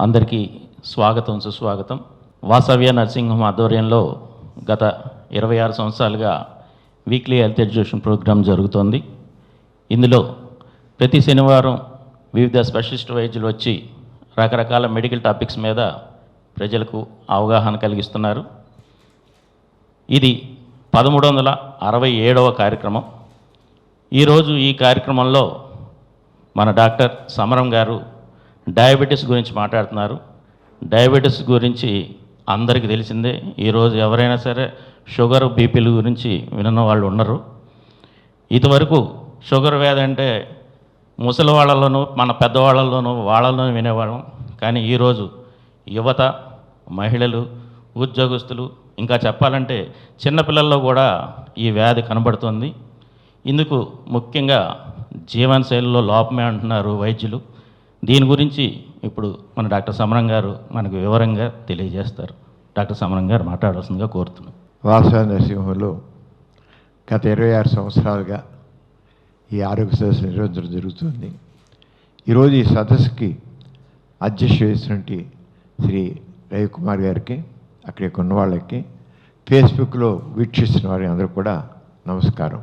అందరికీ స్వాగతం సుస్వాగతం. వాసవ్య నర్సింగ్ హోమ్ ఆధ్వర్యంలో గత 26 సంవత్సరాలుగా వీక్లీ హెల్త్ ఎడ్యుకేషన్ ప్రోగ్రాం జరుగుతోంది. ఇందులో ప్రతి శనివారం వివిధ స్పెషలిస్ట్ వైద్యులు వచ్చి రకరకాల మెడికల్ టాపిక్స్ మీద ప్రజలకు అవగాహన కలిగిస్తున్నారు. ఇది 1367వ కార్యక్రమం. ఈరోజు ఈ కార్యక్రమంలో మన డాక్టర్ సమరం గారు డయాబెటీస్ గురించి మాట్లాడుతున్నారు. డయాబెటీస్ గురించి అందరికీ తెలిసిందే. ఈరోజు ఎవరైనా సరే షుగర్ బీపీల గురించి విన్న వాళ్ళు ఉండరు. ఇదివరకు షుగర్ వ్యాధి అంటే ముసలి వాళ్ళలోనూ మన పెద్దవాళ్ళలోనూ వాళ్ళలోనూ వినేవాళ్ళం. కానీ ఈరోజు యువత, మహిళలు, ఉద్యోగస్తులు, ఇంకా చెప్పాలంటే చిన్నపిల్లల్లో కూడా ఈ వ్యాధి కనబడుతుంది. ఇందుకు ముఖ్యంగా జీవనశైలిలో లోపమే అంటున్నారు వైద్యులు. దీని గురించి ఇప్పుడు మన డాక్టర్ సమరం గారు మనకు వివరంగా తెలియజేస్తారు. డాక్టర్ సమరం గారు మాట్లాడాల్సిందిగా కోరుతున్నాం. వాసవ నరసింహంలో గత 26 సంవత్సరాలుగా ఈ ఆరోగ్య సదస్సు నిర్వహించడం జరుగుతుంది. ఈరోజు ఈ సదస్సుకి అధ్యక్ష వేసినటువంటి శ్రీ రవికుమార్ గారికి, అక్కడికి ఉన్న వాళ్ళకి, ఫేస్బుక్లో వీక్షిస్తున్న వారికి అందరూ కూడా నమస్కారం.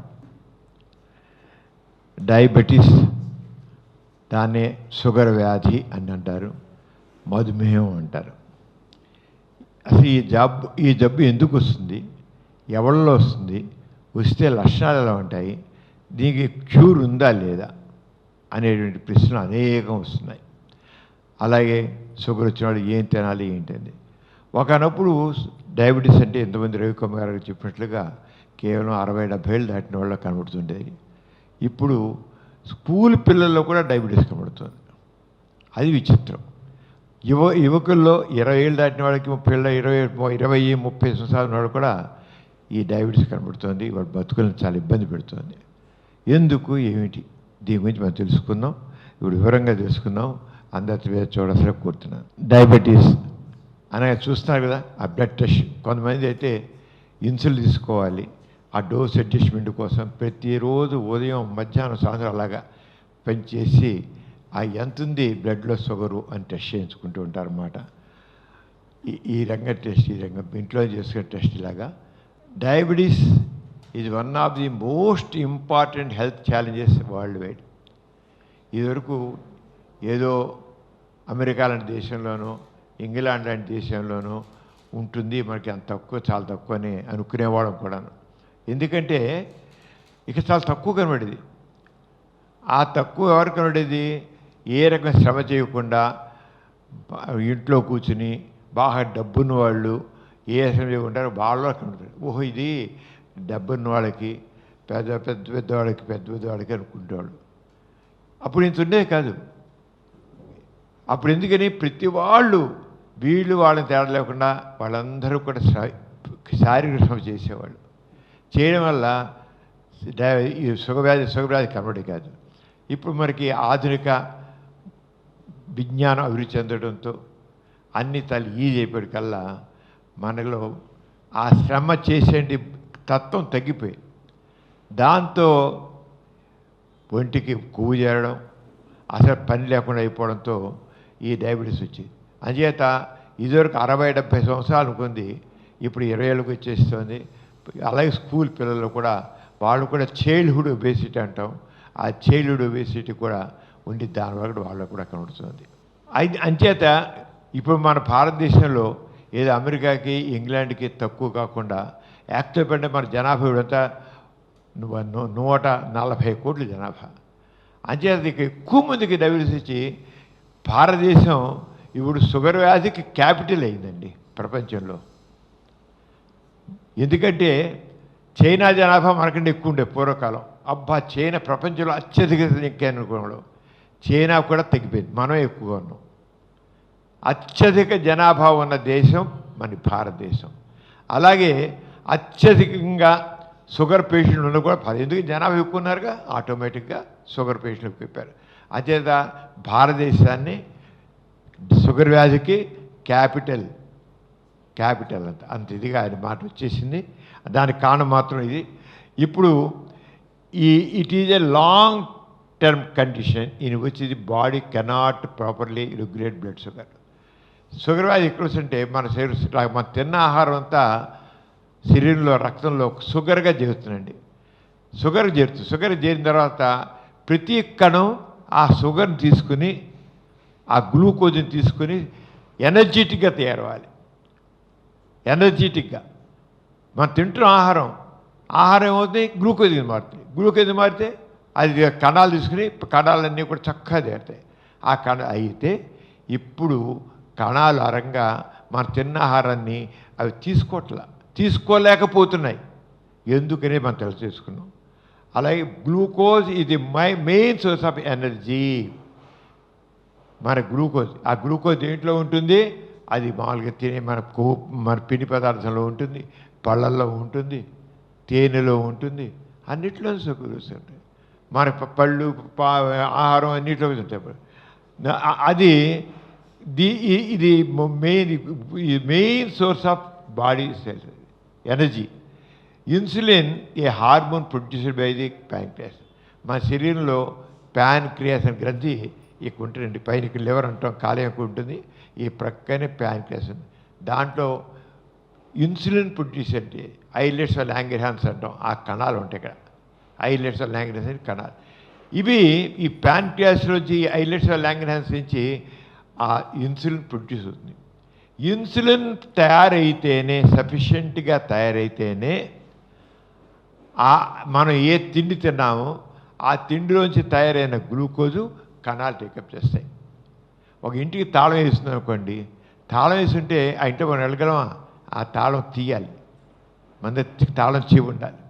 డయాబెటీస్, దాన్నే షుగర్ వ్యాధి అని అంటారు, మధుమేహం అంటారు. అసలు ఈ జబ్బు ఎందుకు వస్తుంది, ఎవరిలో వస్తుంది, వస్తే లక్షణాలు ఎలా ఉంటాయి, దీనికి క్యూర్ ఉందా లేదా అనేటువంటి ప్రశ్నలు అనేకం వస్తున్నాయి. అలాగే షుగర్ వచ్చిన వాళ్ళు ఏం తినాలి ఏంటండి. ఒకనప్పుడు డయాబెటీస్ అంటే ఎంతమంది రవికుమార్ గారు చెప్పినట్లుగా కేవలం 60-70 ఏళ్ళు దాటిన వాళ్ళు కనబడుతుండేది. ఇప్పుడు స్కూల్ పిల్లల్లో కూడా డయాబెటీస్ కనబడుతుంది. అది విచిత్రం. యువకుల్లో 20 ఏళ్ళు దాటిన వాళ్ళకి, 30 ఏళ్ళు, 20-30 సంవత్సరాల వాళ్ళు కూడా ఈ డయాబెటీస్ కనబడుతుంది. వాళ్ళ బతుకులను చాలా ఇబ్బంది పెడుతుంది. ఎందుకు, ఏమిటి, దీని గురించి మనం తెలుసుకుందాం. ఇప్పుడు వివరంగా తెలుసుకుందాం. అందరి చూడాల్సిన కోరుతున్నాను. డయాబెటీస్ అనగా చూస్తున్నారు కదా, ఆ బ్లడ్ టెస్ట్. కొంతమంది అయితే ఇన్సులిన్ తీసుకోవాలి, ఆ డోస్ అడ్జస్ట్మెంట్ కోసం ప్రతిరోజు ఉదయం, మధ్యాహ్నం, సాయంత్రం అలాగా పనిచేసి ఆ ఎంత ఉంది బ్లడ్లో షుగరు అని టెస్ట్ చేయించుకుంటూ ఉంటారన్నమాట. ఈ రంగం టెస్ట్, ఈ రంగం ఇంట్లో చేసుకునే టెస్ట్ లాగా. Diabetes is one of the most important health challenges world wide. ఇదివరకు ఏదో అమెరికా లాంటి దేశంలోనూ, ఇంగ్లాండ్ లాంటి దేశంలోనూ ఉంటుంది, మనకి అంత తక్కువ, చాలా తక్కువ అని అనుకునేవాళ్ళం కూడాను. ఎందుకంటే ఇక చాలా తక్కువ కనబడేది. ఆ తక్కువ ఎవరు కనబడేది, ఏ రకమైన శ్రమ చేయకుండా ఇంట్లో కూర్చుని బాగా డబ్బున్న వాళ్ళు, ఏ శ్రమ చేయకుంటారో వాళ్ళు కనబడతారు. ఓహో, ఇది డబ్బున్న వాళ్ళకి, పెద్దవాళ్ళకి అనుకుంటేవాళ్ళు. అప్పుడు ఇంత ఉండేది కాదు. అప్పుడు ఎందుకని ప్రతి వాళ్ళు, వీళ్ళు వాళ్ళని తేడా లేకుండా వాళ్ళందరూ కూడా శారీరక శ్రమ చేసేవాళ్ళు. చేయడం వల్ల ఈ షుగర్ వ్యాధి కనబడే కాదు. ఇప్పుడు మనకి ఆధునిక విజ్ఞానం అభివృద్ధి చెందడంతో అన్ని ఈజీ అయిపోయేకల్లా మనలో ఆ శ్రమ చేసే తత్వం తగ్గిపోయింది. దాంతో ఒంటికి కొవ్వు చేరడం, అసలు పని లేకుండా అయిపోవడంతో ఈ డయాబెటీస్ వచ్చింది. అందుచేత ఇదివరకు 60-70 సంవత్సరాలు అనుకుంది, ఇప్పుడు 20 ఏళ్ళకి వచ్చేస్తుంది. అలాగే స్కూల్ పిల్లలు కూడా, వాళ్ళు కూడా చైల్డ్హుడ్ ఒబేసిటీ అంటాం, ఆ చైల్డ్హుడ్ ఒబేసిటీ కూడా ఉండి దానివల్ల వాళ్ళకు కూడా కనబడుతుంది. అంచేత ఇప్పుడు మన భారతదేశంలో ఏదో అమెరికాకి, ఇంగ్లాండ్కి తక్కువ కాకుండా యాక్టివ్ అంటే మన జనాభా ఇప్పుడంతా 140 కోట్ల జనాభా. అంచేత ఇక ఎక్కువ మందికి డయాబెటీస్ వచ్చి భారతదేశం ఇప్పుడు షుగర్ వ్యాధికి క్యాపిటల్ అయిందండి ప్రపంచంలో. ఎందుకంటే చైనా జనాభా మనకంటే ఎక్కువ ఉండే పూర్వకాలం. అబ్బా, చైనా ప్రపంచంలో అత్యధిక అనుకోవడంలో చైనా కూడా తగ్గిపోయింది, మనం ఎక్కువగా ఉన్నాం. అత్యధిక జనాభా ఉన్న దేశం మన భారతదేశం. అలాగే అత్యధికంగా షుగర్ పేషెంట్లు ఉన్న కూడా ఎందుకు జనాభా ఎక్కువ ఉన్నారుగా, ఆటోమేటిక్గా షుగర్ పేషెంట్లు ఎక్కువ. అంచేత భారతదేశాన్ని షుగర్ వ్యాధికి క్యాపిటల్ అంత ఇదిగా ఆయన మాట వచ్చేసింది. దానికి కారణం మాత్రం ఇది. ఇప్పుడు it is a long term condition in which the body cannot properly regulate blood sugar. Sugar వ్యాధి ఎక్కడ వస్తుంటే మన శరీరం మన తిన్న ఆహారం అంతా శరీరంలో రక్తంలో షుగర్గా చేరుతుందండి. షుగర్ చేరుతుంది. షుగర్ చేరిన తర్వాత ప్రతి కణం ఆ షుగర్ని తీసుకుని ఆ గ్లూకోజ్ని తీసుకుని ఎనర్జెటిక్గా తయారవ్వాలి. ఎనర్జెటిక్గా మనం తింటున్న ఆహారం ఏమవుతుంది, గ్లూకోజ్ మారుతుంది. గ్లూకోజ్ మారితే అది కణాలు తీసుకుని కణాలన్నీ కూడా చక్కగా చేరుతాయి. ఆ అయితే ఇప్పుడు కణాలు అరంగా మన తిన్న ఆహారాన్ని అవి తీసుకోలేకపోతున్నాయి. ఎందుకని మనం తెలుసుకున్నాం. అలాగే గ్లూకోజ్ ఇది మెయిన్ సోర్స్ ఆఫ్ ఎనర్జీ. మన ఆ గ్లూకోజ్ దేంట్లో ఉంటుంది, అది మామూలుగా తినే మన పిండి పదార్థంలో ఉంటుంది, పళ్ళల్లో ఉంటుంది, తేనెలో ఉంటుంది, అన్నిట్లో షుగర్స్ ఉంటాయి. మన పళ్ళు ఆహారం అన్నిట్లో ఉంటాయి. అది ఇది main source of body cells energy. Insulin A hormone produced by the pancreas. మన శరీరంలో ప్యాన్క్రియాస్ అనే గ్రంథి ఇక్కడ ఉంటుందండి. పైన లివర్ అంటాం, కాలేయం ఎక్కువ ఉంటుంది, ఈ ప్రక్కనే ప్యాన్క్రియాస్ ఉంది. దాంట్లో ఇన్సులిన్ ప్రొడ్యూస్ అంటే ఐలెట్స్ ఆఫ్ లాంగర్హాన్స్ అంటాం, ఆ కణాలు ఉంటాయి ఇక్కడ. ఐలెట్స్ ఆఫ్ లాంగర్హాన్స్ అనే కణాలు ఇవి. ఈ ప్యాన్క్రియాస్లోంచి ఐలెట్స్ ఆఫ్ లాంగర్హాన్స్ నుంచి ఆ ఇన్సులిన్ ప్రొడ్యూస్ అవుతుంది. ఇన్సులిన్ తయారైతేనే, సఫిషియెంట్గా తయారైతేనే మనం ఏ తిండి తిన్నామో ఆ తిండిలోంచి తయారైన గ్లూకోజు కణాలు టేకప్ చేస్తాయి. ఒక ఇంటికి తాళం వేస్తుంది అనుకోండి, తాళం వేస్తుంటే ఆ ఇంట్లో మనం వెళ్ళగలమా? ఆ తాళం తీయాలి, మన తాళం చెవి ఉండాలి.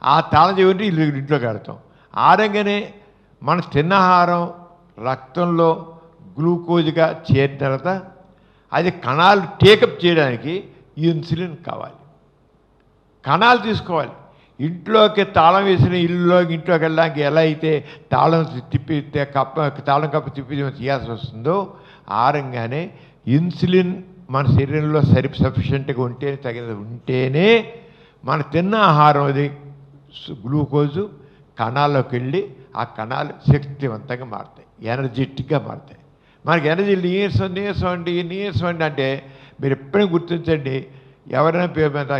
ఆ తాళం చెవి ఉంటే ఇంట్లో కడతాం. ఆరంగానే మన తిన్న ఆహారం రక్తంలో గ్లూకోజ్గా చేరిన తర్వాత అది కణాలు టేకప్ చేయడానికి ఇన్సులిన్ కావాలి. కణాలు తీసుకోవాలి. ఇంట్లోకి తాళం వేసిన ఇంట్లోకి వెళ్ళడానికి ఎలా అయితే తాళం కప్పు తిప్పి తీయాల్సి వస్తుందో, ఆరంగానే ఇన్సులిన్ మన శరీరంలో సఫిషియెంట్గా ఉంటేనే మన తిన్న ఆహారం అది గ్లూకోజు కణాల్లోకి వెళ్ళి ఆ కణాలు శక్తివంతంగా మారుతాయి, ఎనర్జెటిక్గా మారుతాయి. మనకి ఎనర్జీ నీరసం అండి అంటే మీరు ఎప్పుడైనా గుర్తించండి. ఎవరైనా పేరు మీద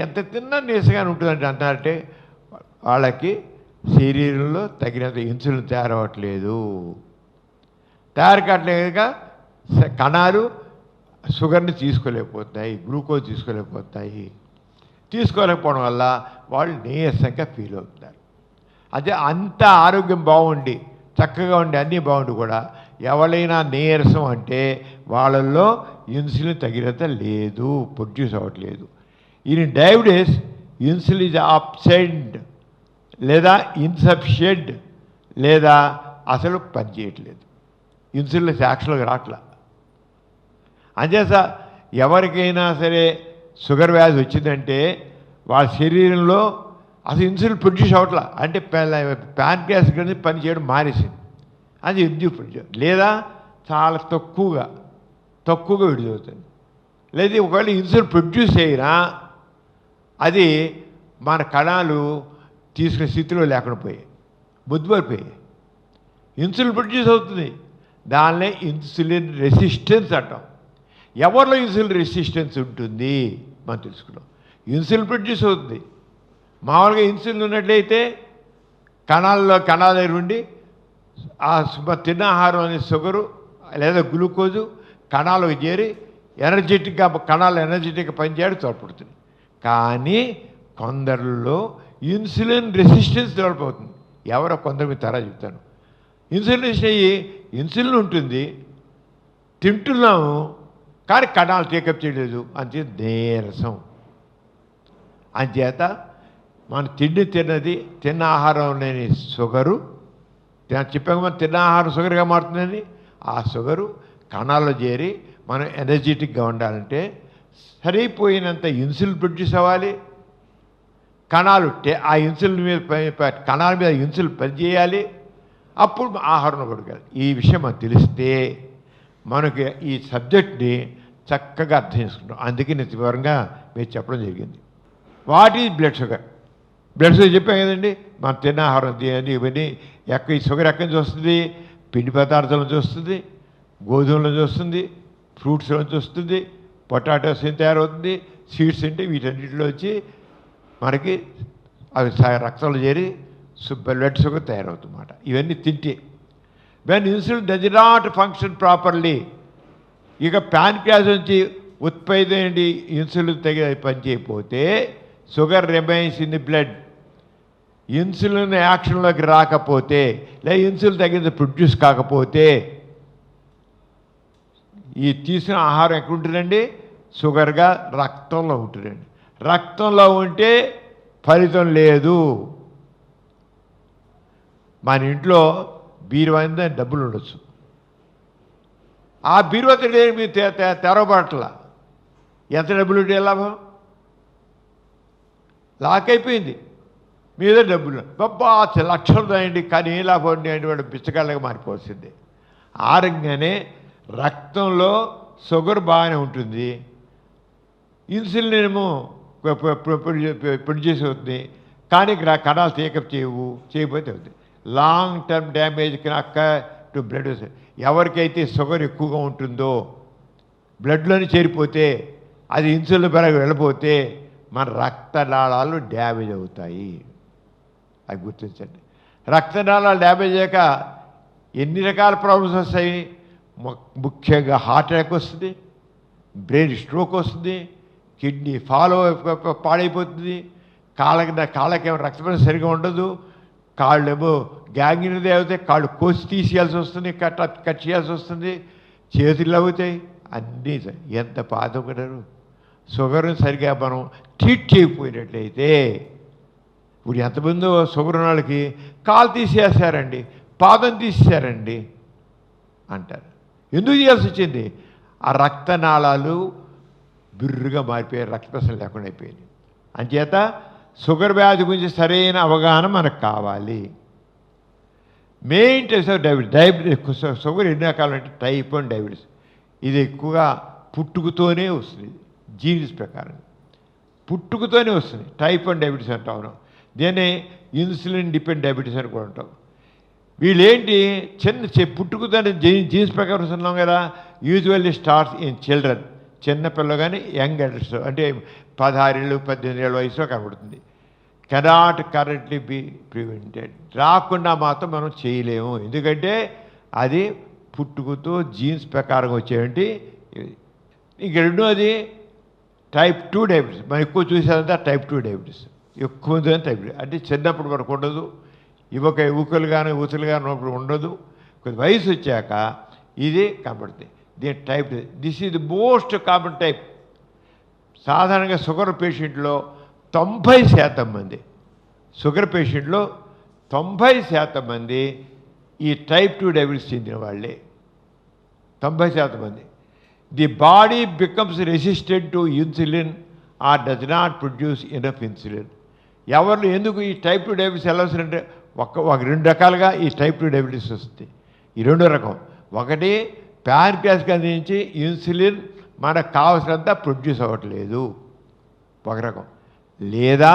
ఎంత తిన్నా నీరసంగానే ఉంటుందండి అంటారంటే వాళ్ళకి శరీరంలో తగినంత ఇన్సులిన్ తయారవ్వట్లేదు. తయారు కావట్లేదుగా కణాలు షుగర్ని తీసుకోలేకపోతాయి, గ్లూకోజ్ తీసుకోలేకపోవడం వల్ల వాళ్ళు నీరసంగా ఫీల్ అవుతున్నారు. అదే అంత ఆరోగ్యం బాగుండి చక్కగా ఉండి అన్నీ బాగుండి కూడా ఎవరైనా నీరసం అంటే వాళ్ళల్లో ఇన్సులిన్ తగినంత లేదు, ప్రొడ్యూస్ అవ్వట్లేదు. In diabetes insulin is absent లేదా ఇన్సఫిషియెంట్ లేదా అసలు పనిచేయట్లేదు. ఇన్సులిన్ యాక్షన్లోకి రావట్లా. అంచేత ఎవరికైనా సరే షుగర్ వ్యాధి వచ్చిందంటే వాళ్ళ శరీరంలో అసలు ఇన్సులిన్ ప్రొడ్యూస్ అవ్వట్లా. అంటే ప్యాన్క్రియాస్ గ్రంథి పని చేయడం మానేసింది. అది ఎందుకు ప్రొడ్యూస్ లేదా చాలా తక్కువగా విడుదలవుతుంది. లేదా ఒకవేళ ఇన్సులిన్ ప్రొడ్యూస్ అయినా అది మన కణాలు తీసుకునే స్థితిలో లేకుండా పోయాయి, బొద్దుపడిపోయాయి. ఇన్సులిన్ ప్రొడ్యూస్ అవుతుంది, దాన్నే ఇన్సులిన్ రెసిస్టెన్స్ అంటాం. ఎవరిలో ఇన్సులిన్ రెసిస్టెన్స్ ఉంటుంది మనం తెలుసుకున్నాం. ఇన్సులిన్ ప్రొడ్యూస్ అవుతుంది. మామూలుగా ఇన్సులిన్ ఉన్నట్లయితే కణాల దగ్గర ఉండి ఆ తిన్న ఆహారం అనే షుగరు లేదా గ్లూకోజు కణాలకు చేరి కణాలు ఎనర్జెటిక్గా పనిచేయడం తోడ్పడుతుంది. కానీ కొందరిలో ఇన్సులిన్ రెసిస్టెన్స్ డెవలప్ అవుతుంది. ఎవరో కొందరు మీ తరా చెప్తాను. ఇన్సులిన్ రెసిస్టెన్స్ అయ్యి ఇన్సులిన్ ఉంటుంది, తింటున్నాము కానీ కణాలు టేకప్ చేయలేదు, అంతే నీరసం. అంచేత మన తిన్న ఆహారం లేని షుగరు చెప్పాక మనం తిన్న ఆహారం షుగర్గా మారుతుందని ఆ షుగరు కణాల్లో చేరి మనం ఎనర్జెటిక్గా ఉండాలంటే సరిపోయినంత ఇన్సులిన్ ప్రొడ్యూస్ అవ్వాలి. కణాలు ఆ ఇన్సులిన్ మీద కణాల మీద ఇన్సులిన్ పనిచేయాలి. అప్పుడు ఆహారం పడగాలి. ఈ విషయం మనకు తెలిస్తే మనకి ఈ సబ్జెక్ట్ని చక్కగా అర్థం చేసుకుంటాం. అందుకే నేను వివరంగా మీరు చెప్పడం జరిగింది. What is blood sugar? Blood sugar చెప్పాం కదండి. మనం తిన్న ఆహారం ఇవన్నీ ఈ షుగర్ ఎక్కడి నుంచి వస్తుంది? పిండి పదార్థాల నుంచి వస్తుంది, గోధుమల నుంచి వస్తుంది, ఫ్రూట్స్ నుంచి వస్తుంది, పొటాటోస్ నుంచి తయారవుతుంది, సీడ్స్ అంటే వీటన్నిటిలో వచ్చి మనకి అవి రక్తంలో చేరి బ్లడ్ షుగర్ తయారవుతుందన్నమాట. ఇవన్నీ తింటే when insulin does not function properly, ఇక ప్యాన్క్రియాస్ నుంచి ఉత్పత్తి అయ్యి ఇన్సులిన్ పనిచేయకపోతే sugar remains in the blood. Insulin యాక్షన్లోకి రాకపోతే లేదా ఇన్సులిన్ తగినంత ప్రొడ్యూస్ కాకపోతే ఈ తీసిన ఆహారం ఎక్కడ ఉంటుందండి? షుగర్గా రక్తంలో ఉంటుందండి. రక్తంలో ఉంటే ఫలితం లేదు. మన ఇంట్లో బీరువా డబ్బులు ఉండొచ్చు, ఆ బీరువా మీరు తెరవబట్ల ఎంత డబ్బులు ఉంటే లాభం? లాక్ అయిపోయింది, మీద డబ్బులు బాబా లక్షలు రాయండి, కానీ ఏం లాభం అండి అంటే వాడు బిచ్చగాళ్ళగా మారిపోవాల్సిందే. ఆ రకంగానే రక్తంలో షుగర్ బాగానే ఉంటుంది, ఇన్సులిన్ ఏమో ప్రొడ్యూస్ అవుతుంది, కానీ కణాలు టేకప్ చేయకపోతే అవుతుంది. లాంగ్ టర్మ్ డ్యామేజ్ అక్క టు బ్లడ్. ఎవరికైతే షుగర్ ఎక్కువగా ఉంటుందో బ్లడ్లోని చేరిపోతే అది ఇన్సులిన్ పరంగా వెళ్ళిపోతే మన రక్తనాళాలు డ్యామేజ్ అవుతాయి. అది గుర్తించండి. రక్తనాళాలు డ్యామేజ్ అయ్యాక ఎన్ని రకాల ప్రాబ్లమ్స్ వస్తాయి? ముఖ్యంగా హార్ట్ అటాక్ వస్తుంది, బ్రెయిన్ స్ట్రోక్ వస్తుంది, కిడ్నీ పాడైపోతుంది, కాళ్ళకేమో రక్తపరిణ సరిగా ఉండదు, కాళ్ళేమో గ్యాంగ్రీన్ అవుతాయి, కాళ్ళు కోసి తీసేయాల్సి వస్తుంది, కట్ చేయాల్సి వస్తుంది, చేతులు అవుతాయి, అన్నీ ఎంత బాధపడరు. షుగర్ని సరిగా మనం ట్రీట్ చేయకపోయినట్లయితే ఇప్పుడు ఎంతమందో షుగర్ ఉన్న వాళ్ళకి కాలు తీసేసారండి, పాదం తీసేశారండి అంటారు. ఎందుకు చేయాల్సి వచ్చింది? ఆ రక్తనాళాలు బిర్రుగా మారిపోయాయి, రక్తప్రసరణ లేకుండా అయిపోయింది. అంచేత షుగర్ వ్యాధి గురించి సరైన అవగాహన మనకు కావాలి. Main types of diabetes. Sugar ఎన్ని రకాలు అంటే టైప్ 1 డయాబెటీస్. ఇది ఎక్కువగా పుట్టుకతోనే వస్తుంది, జీన్స్ ప్రకారం పుట్టుకతోనే వస్తుంది. టైప్ 1 డయాబెటీస్ అంటాం. దీన్ని ఇన్సులిన్ డిపెండ్ డయాబెటీస్ అని కూడా అంటాం. వీళ్ళేంటి పుట్టుకతోనే జీన్స్ ప్రకారం ఉన్నాం కదా. యూజువల్లీ స్టార్ట్స్ ఇన్ చిల్డ్రన్, చిన్నపిల్ల కానీ యంగ్ అడల్ట్స్ అంటే 16 ఏళ్ళు 18 ఏళ్ళ వయసులో కనబడుతుంది. Cannot currently be prevented. రాకుండా మాత్రం మనం చేయలేము, ఎందుకంటే అది పుట్టుకతో జీన్స్ ప్రకారం వచ్చేయండి. ఇంక రెండోది టైప్ 2 డయాబెటీస్. మనం ఎక్కువ చూసేదంతా టైప్ 2 డయాబెటీస్ ఎక్కువ టైప్ 2 అంటే చిన్నప్పుడు మనకు ఉండదు, ఊకలు కానీ ఊసలు కానీ ఉన్నప్పుడు ఉండదు, కొంచెం వయసు వచ్చాక ఇది కనబడుతుంది. దీని type this is the most common type. సాధారణంగా షుగర్ పేషెంట్లో 90% మంది, షుగర్ పేషెంట్లో 90% మంది ఈ టైప్ 2 డయాబెటీస్ చెందిన వాళ్ళే. 90% మంది. The body becomes resistant to insulin or does not produce enough insulin. ఎవరు ఎందుకు ఈ టైప్ 2 డయాబెటీస్ ఎలా వస్తుందంటే ఒక 2 రకాలుగా ఈ టైప్ 2 డయాబెటీస్ వస్తుంది. ఈ రెండో రకం, ఒకటి ప్యాన్క్రియాస్కి అందించి ఇన్సులిన్ మనకు కావాల్సినంత ప్రొడ్యూస్ అవ్వట్లేదు ఒక రకం, లేదా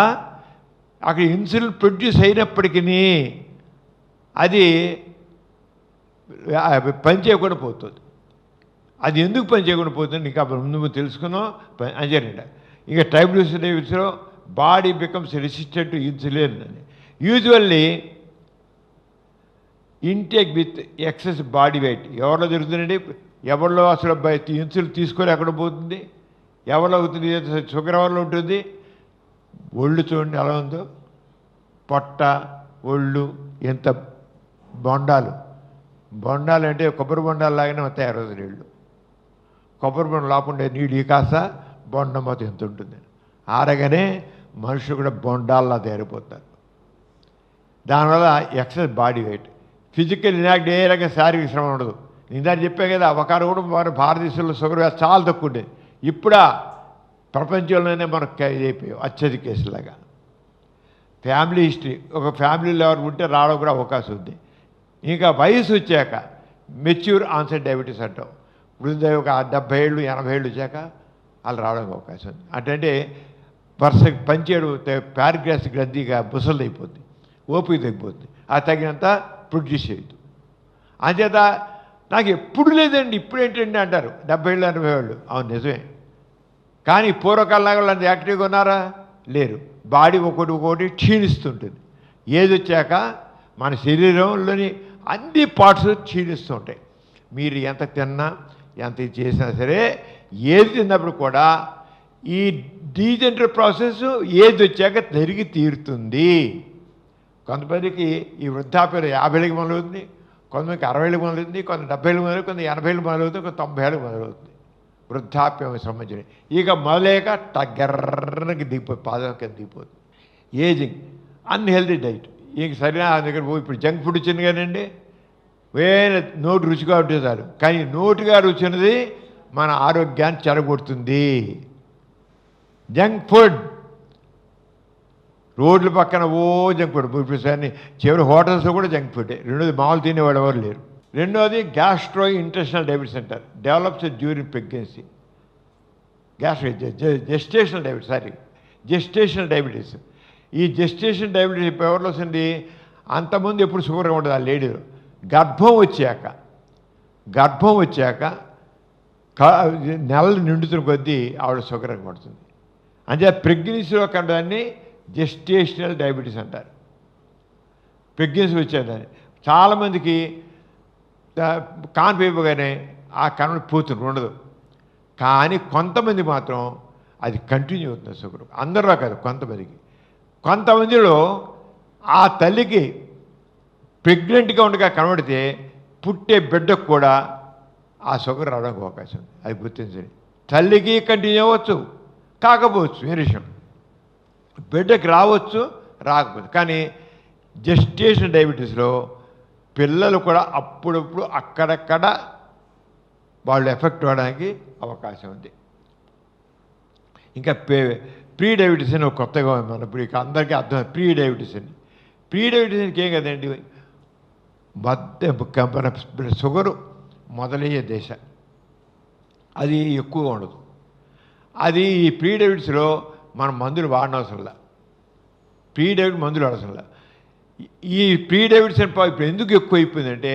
అక్కడ ఇన్సులిన్ ప్రొడ్యూస్ అయినప్పటికీ అది పనిచేయకుండా పోతుంది. అది ఎందుకు పనిచేయకుండా పోతుంది ఇంకా ముందు తెలుసుకున్నాం. అంజేనండి ఇక టైప్ 2 డయాబెటీస్లో body becomes resistant to insulin అని. Usually intake with excess body weight ఎవరిలో జరుగుతుందండి? ఎవరిలో అసలు ఇన్సులిన్ తీసుకొని ఎక్కడ పోతుంది? ఎవరిలో అవుతుంది? షుగర్ ఎవరిలో ఉంటుంది? ఒళ్ళు చూడండి ఎలా ఉందో, పొట్ట ఒళ్ళు ఎంత బొండాలు అంటే కొబ్బరి బొండాలు లాగానే వస్తాయి 60 నీళ్ళు. కొబ్బరి బొండ లోపండే నీళ్ళు ఈ కాస్త బొండ మొత్తం ఎంత ఉంటుంది. ఆరగానే మనుషులు కూడా బొండాల్లా తయారైపోతారు. దానివల్ల excess body wait, physical enact ఏ రకంగా శారీరక శ్రమ ఉండదు. ఇందాక చెప్పే కదా ఒకరు కూడా మన భారతదేశంలో షుగర్ వ్యాధి చాలా తక్కువ ఉండేది. ఇప్పుడు ప్రపంచంలోనే మనకు అయిపోయాం అత్యధిక కేసులాగా. ఫ్యామిలీ హిస్టరీ, ఒక ఫ్యామిలీలో ఎవరు ఉంటే రావడం కూడా అవకాశం ఉంది. ఇంకా వయసు వచ్చాక మెచ్యూర్ ఆన్సెట్ డయాబెటీస్ అంటాం. ఇప్పుడు ఒక 70 ఏళ్ళు 80 ఏళ్ళు వచ్చాక వాళ్ళు రావడానికి అవకాశం ఉంది. అంటే వరుస పనిచేయడం ప్యాన్క్రియాస్ గ్రంథిగా బుసలు అయిపోద్ది, ఓపిక తగ్గిపోతుంది, ఆ తగినంత ప్రొడ్యూస్ చేయదు. అంచేత నాకు ఎప్పుడు లేదండి, ఇప్పుడు ఏంటండి అంటారు 70 ఏళ్ళు 80 వాళ్ళు. అవును నిజమే. కానీ పూర్వకాలంగా వాళ్ళు యాక్టివ్గా ఉన్నారా? లేరు. బాడీ ఒకటి క్షీణిస్తుంటుంది. ఏది వచ్చాక మన శరీరంలోని అన్ని పార్ట్స్ క్షీణిస్తూ ఉంటాయి. మీరు ఎంత తిన్నా ఎంత చేసినా సరే ఏది తిన్నప్పుడు కూడా ఈ డీజనరేటివ్ ప్రాసెస్ ఏది వచ్చాక జరిగి తీరుతుంది. కొంతమందికి ఈ వృద్ధాప్యం 50 ఏళ్ళకి మొదలవుతుంది, కొంతమందికి 60 ఏళ్ళకి మొదలవుతుంది, కొంత 70 ఏళ్ళకి మొదలవుతుంది, కొంత 80 ఏళ్ళకి మొదలవుతుంది, కొంత 90 ఏళ్ళకి మొదలవుతుంది. వృద్ధాప్యం సంబంధించిన ఇక మొదలేక టగ్గర్రకి దిగిపోతుంది, పాదం కింద దిగిపోతుంది. ఏజింగ్, అన్హెల్దీ డైట్, ఇంక సరైన దగ్గర ఇప్పుడు జంక్ ఫుడ్ వచ్చింది కానండి, వేరే నోటి రుచిగా ఉంటే చాలు, కానీ నోటిగా రుచి అనేది మన ఆరోగ్యాన్ని చెడగొడుతుంది. జంక్ ఫుడ్, రోడ్ల పక్కన జంక్ ఫుడ్, ఇప్పుడు సార్ని చివరి హోటల్స్లో కూడా జంక్ ఫుడ్. రెండోది మామూలు తినేవాడు ఎవరు లేరు. రెండోది గ్యాస్ట్రో ఇంటెస్టినల్ డయాబెటీస్ అంటారు, develops during pregnancy. Gestational diabetes. ఈ జెస్టేషన్ డయాబెటీస్ ఎవరిలో వస్తుంది? అంతకుముందు ఎప్పుడు షుగర్గా ఉంటుంది ఆ లేడీలో. గర్భం వచ్చాక నెలలు నిండుతున్న కొద్దీ ఆవిడ షుగర్గా పడుతుంది. అంటే ప్రెగ్నెన్సీలో కనడాన్ని జెస్టేషనల్ డయాబెటీస్ అంటారు. ప్రెగ్నెన్సీ వచ్చేదాన్ని చాలామందికి కాన్పైపోగానే ఆ కన్ను పోతుంది, ఉండదు. కానీ కొంతమంది మాత్రం అది కంటిన్యూ అవుతుంది షుగర్. అందరిలో కాదు, కొంతమందిలో ఆ తల్లికి ప్రెగ్నెంట్గా ఉండగా కనబడితే పుట్టే బిడ్డకు కూడా ఆ షుగర్ రావడానికి అవకాశం ఉంది. అది గుర్తించండి. తల్లికి కంటిన్యూ అవ్వచ్చు, కాకపోవచ్చు, వేరే విషయం. బిడ్డకి రావచ్చు, రాకపోవచ్చు. కానీ జెస్టేషన్ డయాబెటీస్లో పిల్లలు కూడా అప్పుడప్పుడు అక్కడక్కడ వాళ్ళు ఎఫెక్ట్ అవ్వడానికి అవకాశం ఉంది. ఇంకా ప్రీ డయాబెటీస్ అని ఒక కొత్తగా మన ఇప్పుడు ఇక అందరికీ అర్థం. ప్రీ డయాబెటీస్కి ఏం కదండి, మన షుగరు మొదలయ్యే దశ, అది ఎక్కువగా ఉండదు. అది ఈ ప్రీ డయాబెటీస్లో మనం మందులు వాడనవసరంలా. ఈ ప్రీ డయాబెటీస్ ఇప్పుడు ఎందుకు ఎక్కువ అయిపోయిందంటే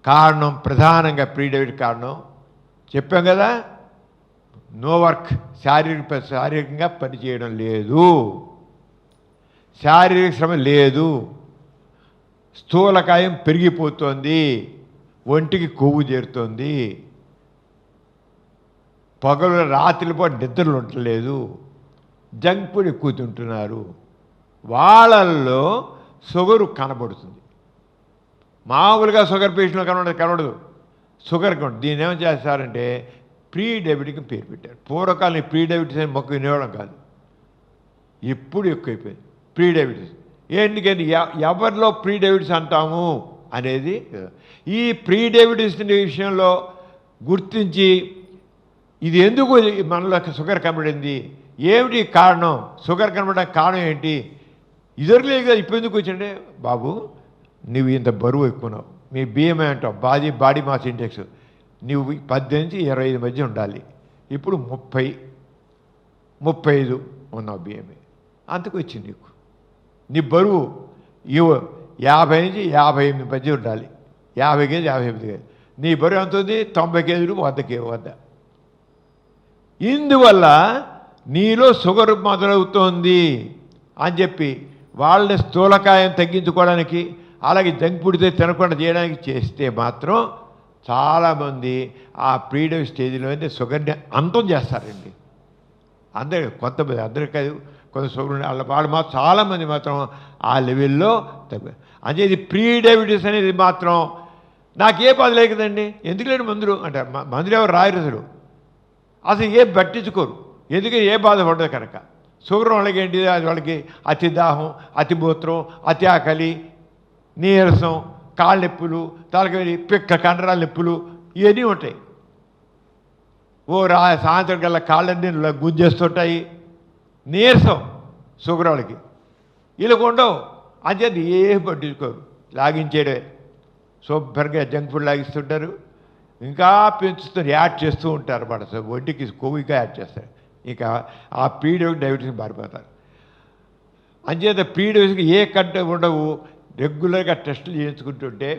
కారణం, ప్రధానంగా ప్రీ డయాబెటీస్ కారణం చెప్పాం కదా, నో వర్క్, శారీరకంగా పనిచేయడం లేదు, శారీరక శ్రమ లేదు, స్థూలకాయం పెరిగిపోతుంది, ఒంటికి కొవ్వు చేరుతుంది, పగలు రాత్రిలో పాటు నిద్రలు ఉండలేదు, జంక్ ఫుడ్ ఎక్కువ తింటున్నారు. వాళ్ళల్లో షుగరు కనబడుతుంది. మామూలుగా షుగర్ పేషెంట్లో కనబడదు, షుగర్ కనబడదు. దీన్ని ఏమని చేస్తారంటే ప్రీ డయాబెటిక్ పేరు పెట్టారు. పూర్వకాలం ప్రీ డయాబెటీస్ అని మొక్క వినేవాళ్ళం కాదు, ఎప్పుడు ఎక్కువైపోయింది ప్రీ డయాబెటీస్. ఎందుకని ఎవరిలో ప్రీ డయాబెటీస్ అంటాము అనేది, ఈ ప్రీ డయాబెటీస్ విషయంలో గుర్తించి ఇది ఎందుకు మనలో షుగర్ కనబడింది, ఏమిటి కారణం, షుగర్ కనబడడానికి కారణం ఏంటి, ఇదొరలేదు కదా ఇప్పుడు ఎందుకు వచ్చిండే బాబు, నువ్వు ఇంత బరువు ఎక్కున్నావు, మీ బిఎంఐ అంటావు, బాడీ మాస్ ఇండెక్స్, నువ్వు 18 నుంచి 25 మధ్య ఉండాలి, ఇప్పుడు 30-35 ఉన్నావు బిఎంఐ, అంతకు వచ్చింది నీకు. నీ బరువు 50 నుంచి 58 మధ్య ఉండాలి, 50 కేజీ 58 కేజీ, నీ బరువు ఎంత ఉంది? 90 కేజీలు 100. ఇందువల్ల నీలో షుగర్ మొదలవుతోంది అని చెప్పి వాళ్ళని స్థూలకాయం తగ్గించుకోవడానికి, అలాగే జంక్ ఫుడ్ తినకుండా చేయడానికి చేస్తే మాత్రం చాలామంది ఆ ప్రీ డయాబెటిస్ స్టేజ్లో షుగర్ని అంతం చేస్తారండి. కొంతమంది, అందరికీ కాదు, కొంత షుగర్ వాళ్ళు మాత్రం చాలామంది మాత్రం ఆ లెవెల్లో అంటే ఇది ప్రీ డయాబెటిస్ అనేది మాత్రం నాకే బాధ లేదు కదండి, ఎందుకు లేని మందులు అంటారు. మందులు ఎవరు రాయరు అసలు ఏం పట్టించుకోరు, ఎందుకని ఏ బాధపడదు కనుక. షుగర్ వాళ్ళకి ఏంటి, అది వాళ్ళకి అతి దాహం, అతి మూత్రం, అతి ఆకలి, నీరసం, కాళ్ళ నొప్పులు, తలకాయ పిక్క, కండరాల నొప్పులు, ఇవన్నీ ఉంటాయి. సాయంత్రం కల్లా కాళ్ళన్నీ గుంజేస్తుంటాయి, నీరసం షుగర్ వాళ్ళకి. వీళ్ళకు ఉండవు, అంచేది ఏం పట్టించుకోరు, లాగించేయడే, శుభ్రంగా జంక్ ఫుడ్ లాగిస్తుంటారు, ఇంకా పెంచుతారు, యాడ్ చేస్తూ ఉంటారు అన్నమాట. ఒంటికి కొవ్వుగా యాడ్ చేస్తారు, ఇంకా ఆ ప్రీ డయాబెటీస్కి మారిపోతారు. అంచేత ప్రీ డయాబెటీస్కి ఏ కంటే ఉండవు, రెగ్యులర్గా టెస్టులు చేయించుకుంటుంటే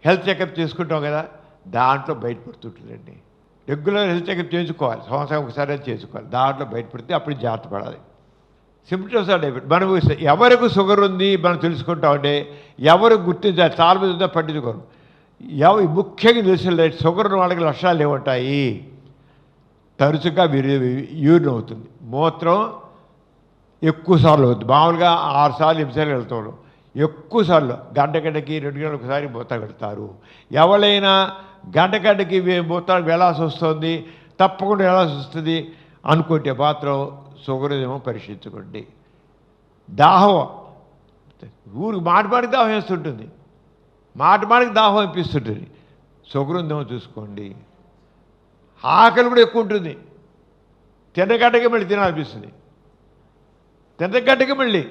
హెల్త్ చెకప్ చేసుకుంటాం కదా, దాంట్లో బయటపడుతుంటుందండి. రెగ్యులర్ హెల్త్ చెకప్ చేసుకోవాలి, సంవత్సరం ఒకసారి చేసుకోవాలి, దాంట్లో బయటపడితే అప్పుడు జాగ్రత్త పడాలి. సిమ్టమ్స్ ఆఫ్ డయాబెటీస్ మనకు ఎవరికి షుగర్ ఉంది మనం తెలుసుకుంటామంటే ఎవరు గుర్తించాలి, చాలా మంది ఉందో పట్టించుకోరు. ముఖ్యంగా తెలిసిన షుగర్ ఉన్న వాళ్ళకి లక్షణాలు ఏముంటాయి? తరచుగా యూరిన్ అవుతుంది, మూత్రం ఎక్కువసార్లు అవుతుంది. మామూలుగా 6 సార్లు 8 సార్లు వెళ్తాడు, ఎక్కువసార్లు గంటకి 2 గంటలకు ఒకసారి మూత్రం వెళ్తారు. ఎవరైనా గంటకి మూత్రానికి వెళ్ళాల్సి వస్తుంది, తప్పకుండా వెళ్ళాల్సి వస్తుంది అనుకుంటే మాత్రం షుగర్ ఏమో పరీక్షించుకోండి. దాహం ఊరికి మాటికి దాహం వేస్తుంటుంది, మాటికి దాహం అనిపిస్తుంటుంది, షుగర్ ఉందేమో చూసుకోండి. ఆకలి కూడా ఎక్కువ ఉంటుంది, తినగడ్డకి మళ్ళీ తినాలనిపిస్తుంది, తినగడ్డకి మళ్ళీ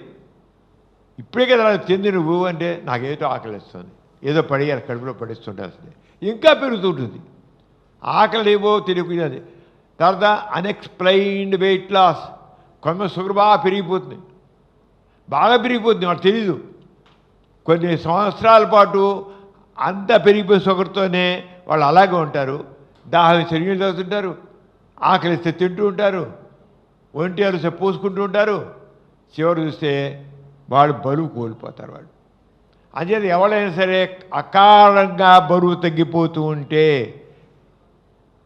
ఇప్పుడే కదా తింది నువ్వు అంటే నాకేదో ఆకలి వేస్తుంది, ఏదో పడేయాలి, కడుపులో పడేస్తుండాల్సింది, ఇంకా పెరుగుతుంటుంది. ఆకలి ఏమో తెలియకునేది. తర్వాత అన్ఎక్స్ప్లెయిన్డ్ వెయిట్ లాస్, కొంతమంది షుగర్ బాగా పెరిగిపోతుంది, వాళ్ళకి తెలీదు. కొన్ని సంవత్సరాల పాటు అంతా పెరిగిపోయిన షుగర్తోనే వాళ్ళు అలాగే ఉంటారు. దాహం శరీరం తాగుతుంటారు, ఆకలిస్తే తింటూ ఉంటారు, ఒంటి అలస పోసుకుంటూ ఉంటారు. చివరి చూస్తే వాళ్ళు బరువు కోల్పోతారు. వాళ్ళు అంచేది ఎవరైనా సరే అకాలంగా బరువు తగ్గిపోతూ ఉంటే,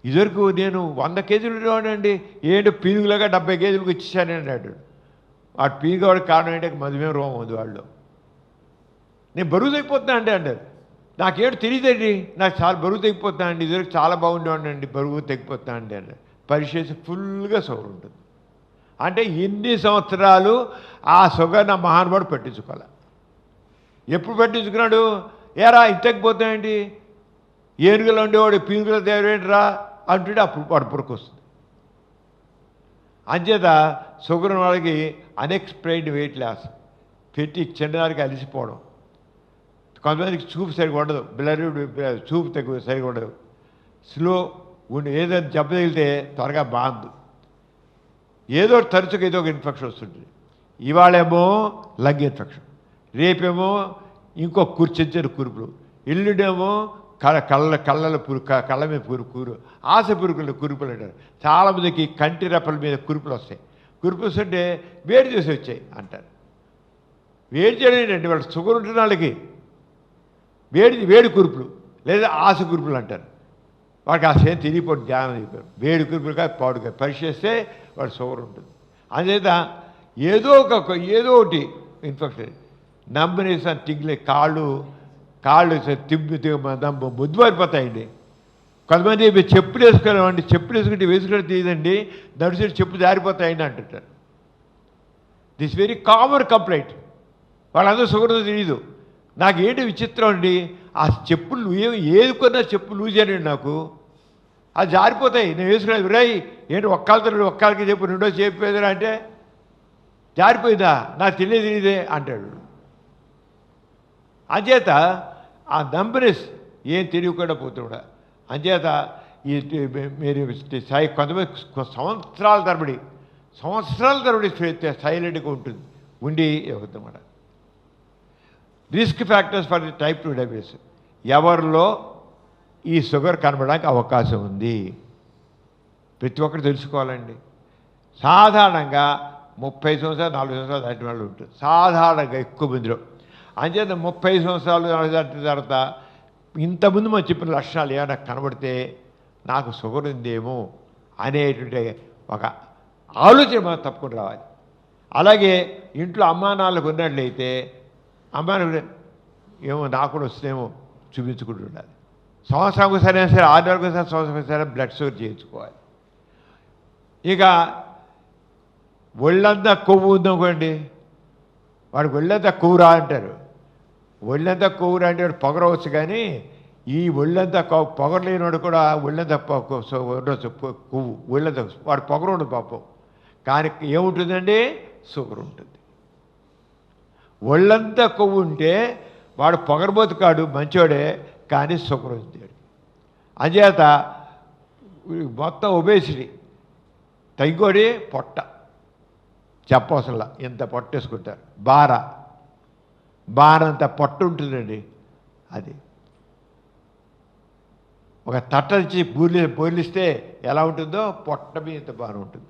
ఇదివరకు నేను 100 కేజీలు ఉండేవాడండి, ఏంటో పీనుగులాగా 70 కేజీలకు వచ్చేసానని అన్నాడు. వాడు పీనుగవాడికి కారణం ఏంటంటే మధుమేహం రోగం ఉంది వాళ్ళు. నేను బరువు తగ్గిపోతున్నా అంటే అంటారు, నాకేంటో తెలియదండి, నాకు చాలా బరువు తగ్గిపోతున్నా అండి, ఇదివరకు చాలా బాగుండేవాడినండి, బరువు తగ్గిపోతున్నా అండి అన్నారు. పరిచేసి ఫుల్గా షుగర్ ఉంటుంది. అంటే ఇన్ని సంవత్సరాలు ఆ షుగర్ నా మహానుభావుడు పట్టించుకోవాలి. ఎప్పుడు పట్టించుకున్నాడు? ఏరా ఇంత తగ్గిపోతాయండి, ఏనుగులు ఉండేవాడు పీనుగుల దేవేంట్రా అంటుంటే అప్పుడు వాడు పురకొస్తుంది. అంచేత షుగర్ వాళ్ళకి అన్ఎక్స్ప్లెయిన్డ్ వెయిట్ లాస్, పెట్టి చిన్నదానికి అలిసిపోవడం, కొంతమందికి చూపు సరిగా ఉండదు, బ్లడ్ చూపు తగ్గు సరిగా ఉండదు, స్లో ఉండి ఏదైనా జబ్బ తగిలితే త్వరగా బాందు, ఏదో తరచుగా ఏదో ఒక ఇన్ఫెక్షన్ వస్తుంటుంది. ఇవాళేమో లంగ్ ఇన్ఫెక్షన్, రేపేమో ఇంకో చిన్న కురుపులు, ఎల్లుడేమో కళ్ళ మీద కూరు ఆశ పురుగులు కురుపులు అంటారు. చాలామందికి కంటి రెప్పల మీద కురుపులు వస్తాయి. కురుపులు వస్తుంటే వేడి చేసి వచ్చాయి అంటారు. వేడి చేయడం ఏంటంటే వాళ్ళు షుగర్ ఉంటున్న వాళ్ళకి వేడి కురుపులు లేదా ఆశ కురుపులు అంటారు. వాడికి ఆ సేమ్ తిరిగిపోయి జ్ఞానం చెప్పారు. వేడి కురుపులుగా పాడుగా పరిచేస్తే వాడు షుగర్ ఉంటుంది. అంచేత ఏదో ఒకటి ఇన్ఫెక్షన్ నంబనేసి తింగిలే కాళ్ళు ముద్దుమారిపోతాయండి. కొంతమంది చెప్పులు వేసుకోలేమండి, చెప్పులు వేసుకుంటే తీయదండి, నడుచుడు చెప్పులు జారిపోతాయండి అంటుంటారు. This very common complaint. వాళ్ళందరూ షుగర్ తెలియదు. నాకు ఏంటి విచిత్రం అండి, ఆ చెప్పులు ఏది కొన్నా చెప్పులు లూజ్ అయ్యండి, నాకు అది జారిపోతాయి. నేను వేసుకునేది రాయి ఏంటి ఒక్కళ్ళకి చెప్పు రెండో చెప్పేదిరా అంటే జారిపోయిందా, నాకు తెలియదే అంటాడు. అంచేత ఆ నంబరెస్ ఏం తెలియకుండా పోతున్నా. అంచేత మీరు కొంతమంది సంవత్సరాల తరబడి సైలెంట్గా ఉండి అవుతుందన్నమాట. Risk factors for the type 2 diabetes, ఎవరిలో ఈ షుగర్ కనబడడానికి అవకాశం ఉంది ప్రతి ఒక్కరు తెలుసుకోవాలండి. సాధారణంగా 30 సంవత్సరాలు 40 సంవత్సరాలు దాటిన వాళ్ళు ఉంటుంది సాధారణంగా ఎక్కువ మందిలో. అంచేత 30 సంవత్సరాలు దాటిన తర్వాత ఇంతకుముందు మనం చెప్పిన లక్షణాలు ఏమైనా కనబడితే నాకు షుగర్ ఉందేమో అనేటువంటి ఒక ఆలోచన మనం తప్పకుండా రావాలి. అలాగే ఇంట్లో అమ్మానాన్నలకు ఉన్నట్లయితే అమ్మానాన్న ఏమో నాకు కూడా వస్తుందేమో చూపించుకుంటూ ఉండాలి. సంవత్సరానికి సరే 6 నెలలకు సరే సంవత్సరం సరే బ్లడ్ షుగర్ చేయించుకోవాలి. ఇక ఒళ్ళంతా కొవ్వు ఉందనుకోండి, వాడికి ఒళ్ళంతా కొవ్వురా అంటారు. ఒళ్ళంతా కొవ్వురా అంటే వాడు పొగరవచ్చు, కానీ ఈ ఒళ్ళంతా పొగరు లేనివాడు కూడా ఒళ్ళంతా ఉండొచ్చు కొవ్వు, ఒళ్ళంతా వాడు పొగరు ఉండదు పాపం, కానీ ఏముంటుందండి షుగర్ ఉంటుంది. ఒళ్ళంతా కొవ్వు ఉంటే వాడు పొగరబోతుకాడు మంచోడే, కానీ షుగర్ ఉంది. అంచేత మొత్తం ఒబేసిటీ తగ్గికోడి పొట్ట చెప్పవసలా ఇంత పొట్ట వేసుకుంటారు, బారంత పొట్ట ఉంటుందండి. అది ఒక తట్ట ఇచ్చి బోర్లిస్తే ఎలా ఉంటుందో పొట్ట మీద ఇంత బాగా ఉంటుంది.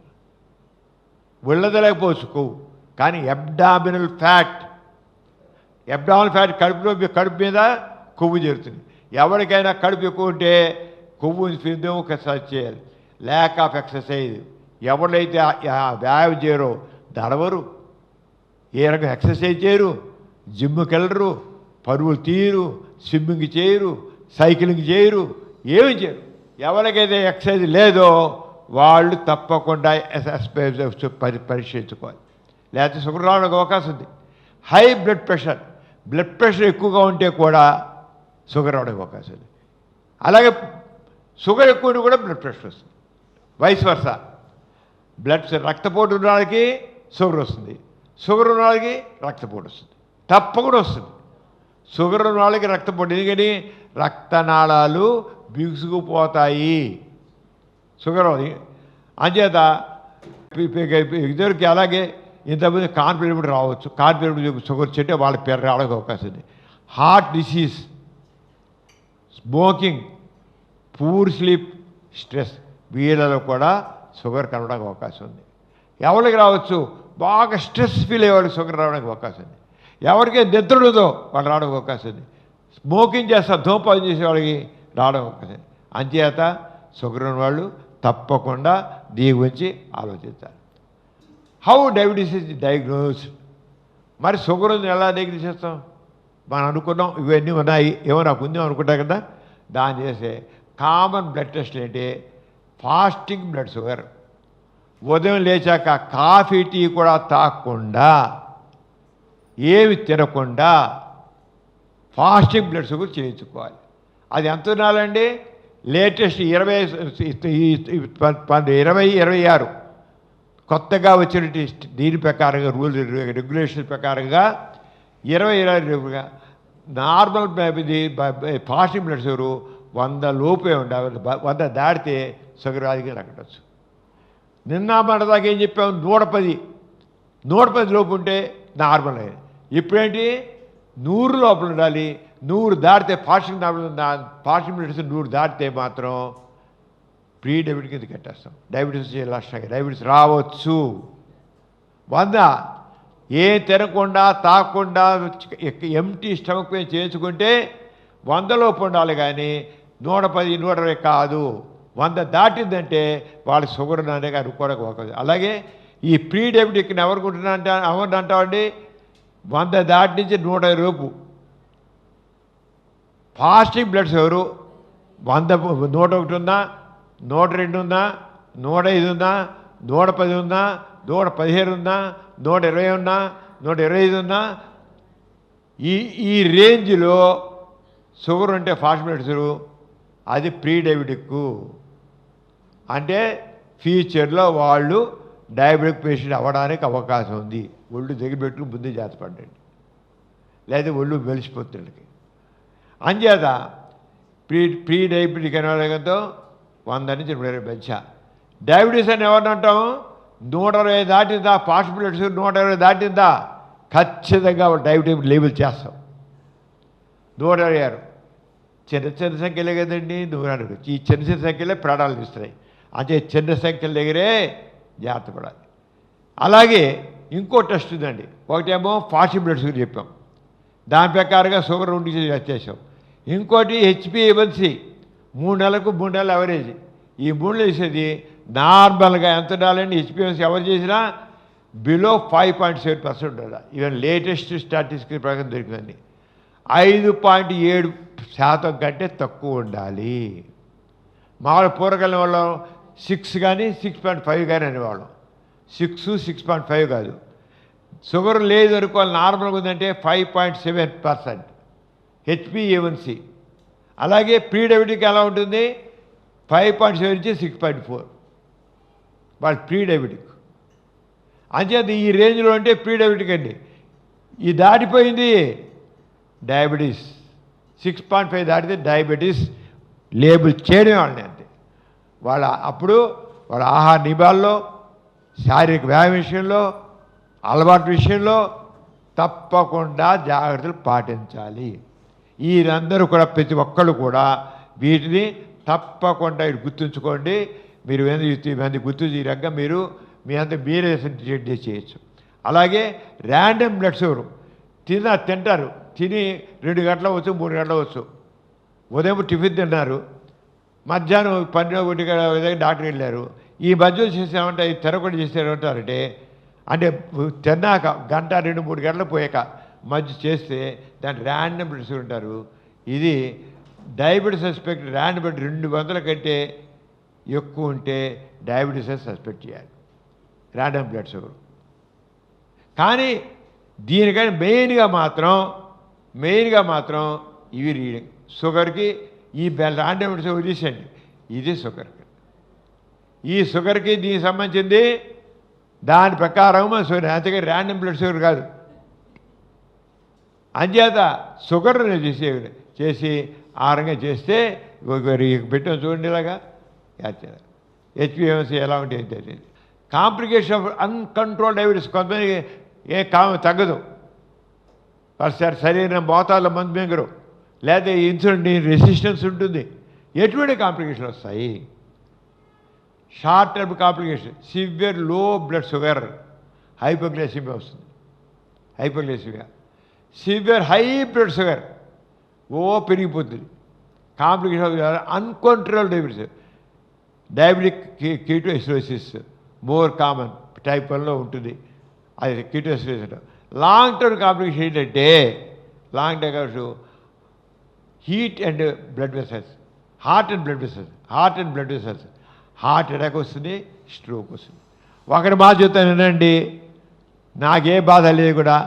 వెళ్ళదలేకపోవచ్చు కొవ్వు, కానీ అబ్డామినల్ ఫ్యాట్ కడుపు మీద కొవ్వు చేరుతుంది. ఎవరికైనా కడుపు ఎక్కువ ఉంటే కొవ్వు ఫిందో ఒక సర్చ్ చేయాలి. Lack of exercise. ఎవరైతే వ్యాయామం చేయరో నడవరు, ఏ రకం ఎక్సర్సైజ్ చేయరు, జిమ్కి వెళ్ళరు, పరుగులు తీయరు, స్విమ్మింగ్ చేయరు, సైక్లింగ్ చేయరు, ఏమి చేయరు. ఎవరికైతే ఎక్సర్సైజ్ లేదో వాళ్ళు తప్పకుండా పరీక్షించుకోవాలి, లేకపోతే షుగర్ రావడానికి అవకాశం ఉంది. హై బ్లడ్ ప్రెషర్ ఎక్కువగా ఉంటే కూడా షుగర్ రావడానికి అవకాశం ఉంది. అలాగే షుగర్ ఎక్కువ ఉంటే కూడా బ్లడ్ ప్రెషర్ వస్తుంది. Vice versa. రక్తపోటు ఉన్న వాళ్ళకి షుగర్ వస్తుంది, షుగర్ ఉన్న వాళ్ళకి రక్తపోటు వస్తుంది, తప్పకుండా వస్తుంది. షుగర్ ఉన్న వాళ్ళకి రక్తపోటు, ఎందుకని రక్తనాళాలు బిగుసుకుపోతాయి షుగర్. అంచేత ఇద్దరికి అలాగే ఇంతమంది కాన్ఫిడెంట్ రావచ్చు, కాన్ఫిడెంట్ షుగర్ చెట్టే వాళ్ళ పేరు రావడానికి అవకాశం ఉంది. Heart disease, smoking, poor sleep, stress, వీళ్ళలో కూడా షుగర్ కలవడానికి అవకాశం ఉంది. ఎవరికి రావచ్చు? బాగా స్ట్రెస్ ఫీల్ అయ్యేవాడికి షుగర్ రావడానికి అవకాశం ఉంది. ఎవరికి నిద్ర ఉండదో వాళ్ళు రావడానికి అవకాశం ఉంది. స్మోకింగ్ చేస్తా ధూమపానం చేసేవాడికి రావడానికి అవకాశం ఉంది. అంచేత షుగర్ ఉన్న వాళ్ళు తప్పకుండా దీని గురించి ఆలోచించాలి. How diabetes is diagnosed. మరి షుగర్ ఉంది ఎలా డయాగ్నోస్ చేస్తాం? మనం అనుకున్నాం ఇవన్నీ ఉన్నాయి, ఏమో నాకు ఉందేమో అనుకుంటా కదా. దాన్ని చేసే కామన్ బ్లడ్ టెస్ట్లు ఏంటి? Fasting blood sugar. ఉదయం లేచాక కాఫీ టీ కూడా తాగకుండా, ఏమి తినకుండా ఫాస్టింగ్ బ్లడ్ షుగర్ చేయించుకోవాలి. అది ఎంత ఉండాలండి? లేటెస్ట్ 2026 కొత్తగా వచ్చిన దీని ప్రకారంగా రూల్ రెగ్యులేషన్ ప్రకారంగా 20 నార్మల్ ఫాస్టింగ్ బ్లడ్ షుగరు 100 లోపే ఉండాలి. 100 దాటితే షుగర్ వ్యాధికి రకటచ్చు. నిన్న మనదాకా ఏం చెప్పాము? 110 లోపు ఉంటే నార్మల్ అయ్యింది. ఇప్పుడేంటి 100 లోపల ఉండాలి. 100 దాటితే ఫాస్టింగ్ బ్లడ్ షుగర్ 100 దాటితే మాత్రం ప్రీ డయాబెటిక్ కింద కట్టేస్తాం. డయాబెటీస్ లక్షణంగా డయాబెటీస్ రావచ్చు. 100 ఏం తినకుండా తాగకుండా ఎంటీ స్టమక్ పైన చేయించుకుంటే 100 లోపు ఉండాలి, కానీ 110, 120 కాదు. 100 దాటిందంటే వాళ్ళ షుగర్ అనేది అనుకోవడానికి అవకాశం. అలాగే ఈ ప్రీ డయాబెటిక్ని ఎవరికి అంటామండి? 100 దాటి నుంచి 120 లోపు. ఫాస్టింగ్ బ్లడ్ షుగరు 101 ఉందా, 102 ఉందా, 105 ఉందా, 110 ఉందా, 117 ఉందా, 120 ఉందా, 125 ఉందా, ఈ రేంజ్లో షుగర్ ఉంటే ఫాస్ట్ బ్లడ్ షుగర్ అది ప్రీ డయాబెటిక్. అంటే ఫ్యూచర్లో వాళ్ళు డయాబెటిక్ పేషెంట్ అవ్వడానికి అవకాశం ఉంది. ఒళ్ళు దగ్గర పెట్టుకుని ముందే జాగ్రత్త పడండి, లేదా ఒళ్ళు వెలిసిపోతుంది. అంచేత ప్రీ డయాబెటిక్ అనే వాళ్ళతో 100 నుంచి 120 పెంచా. డయాబెటీస్ అని ఎవరిని అంటాము? 120 దాటిందా, ఫాస్ట్ బ్లడ్ షుగర్ 120 దాటిందా ఖచ్చితంగా డయాబెటిక్ లేబుల్ చేస్తాం. 126 చిన్న సంఖ్యలే కదండి. 100 ఈ చిన్న సంఖ్యలే ప్రాణాలు తీస్తున్నాయి. అంటే చిన్న సంఖ్యల దగ్గరే జాగ్రత్త పడాలి. అలాగే ఇంకో టెస్ట్ ఉందండి. ఒకటేమో ఫాస్టింగ్ బ్లడ్ షుగర్ చెప్పాం, దాని ప్రకారంగా షుగర్ 2 చేసాం. ఇంకోటి HbA1c 3 నెలలకు 3 నెలల అవరేజ్. ఈ 3 వేసేది నార్మల్గా ఎంత ఉండాలండి? HbA1c ఎవరు చేసినా బిలో 5.7% ఉండాలి. ఈవెన్ లేటెస్ట్ స్టాటిస్టిక్స్ ప్రకారం దొరికిందండి. 5.7% కంటే తక్కువ ఉండాలి. మామూలు పూర్వకాలం వాళ్ళం 6 కానీ 6.5 కానీ అనేవాళ్ళం. 6, 6.5 కాదు. షుగర్ లేదు అనుకోవాలి, నార్మల్గా ఉందంటే 5.7% HbA1c. అలాగే ప్రీ డయాబెటిక్ ఎలా ఉంటుంది? 5.7 నుంచి 6.4 వాళ్ళు ప్రీ డయాబెటిక్. అంచేత ఈ రేంజ్లో ఉంటే ప్రీ డయాబెటిక్ అండి. ఈ దాటిపోయింది డయాబెటీస్. 6.5 దాటితే డయాబెటీస్ లేబుల్ చేయడం వాళ్ళని అంతే. అప్పుడు వాళ్ళ ఆహార నియమాల్లో, శారీరక వ్యాయామం విషయంలో, అలవాటు విషయంలో తప్పకుండా జాగ్రత్తలు పాటించాలి. వీరందరూ కూడా ప్రతి ఒక్కళ్ళు కూడా వీటిని తప్పకుండా ఇది గుర్తుంచుకోండి. మీరు మంది గుర్తు తీరక మీరు మీ అంతా మీరే ట్రీట్ చేయొచ్చు. అలాగే ర్యాండమ్ బ్లడ్ షుగర్ తింటారు, తిని 2 గంటలు అవ్వచ్చు, 3 గంటలు అవ్వచ్చు. ఉదయం టిఫిన్ తిన్నారు, మధ్యాహ్నం 12 గంటల డాక్టర్ వెళ్ళారు. ఈ మధ్య చేసామంటే ఇది తినకుండా చేసేమంటారంటే అంటే తిన్నాక గంట 2-3 గంటలు పోయాక మధ్య చేస్తే దాన్ని ర్యాండమ్ బ్లడ్ షుగర్ ఉంటారు. ఇది డయాబెటీస్ సస్పెక్ట్ ర్యాండమ్ బ్లడ్ 200 కంటే ఎక్కువ ఉంటే డయాబెటీస్ సస్పెక్ట్ చేయాలి, ర్యాండమ్ బ్లడ్ షుగర్. కానీ దీనికని మెయిన్గా మాత్రం ఇవి రీడింగ్ షుగర్కి ఈ ర్యాండమ్ బ్లడ్ షుగర్ తీసేయండి. ఇది షుగర్కి, ఈ షుగర్కి దీనికి సంబంధించింది దాని ప్రకారం అంతగా ర్యాండమ్ బ్లడ్ షుగర్ కాదు. అంచేత షుగర్ చేసి ఆరంగా చేస్తే పెట్టాం చూడండి, ఇలాగా హెచ్బిఎంసీ ఎలా ఉంటుంది. కాంప్లికేషన్ ఆఫ్ అన్కంట్రోల్ డయాబెటీస్ కొంతమంది తగ్గదు, ఒకసారి సరైన మోతాదులో మందు మింగరు, లేదా ఇన్సులిన్ రెసిస్టెన్స్ ఉంటుంది. ఎటువంటి కాంప్లికేషన్ వస్తాయి? Short term complication, severe low blood sugar, hypoglycemia వస్తుంది. Hypoglycemia, severe high blood sugar పెరిగిపోతుంది. Complication uncontrolled diabetes, diabetic ketoacidosis more common, type 1లో ఉంటుంది అది కీటోసిడోసిస్. లాంగ్ టర్మ్ కాంప్లికేషన్ ఏంటంటే heart and blood vessels, heart and blood vessels, heart attack వస్తుంది, stroke వస్తుంది. ఒకటి మా చెప్తాను వినండి, నాకే బాధ లేదు కూడా,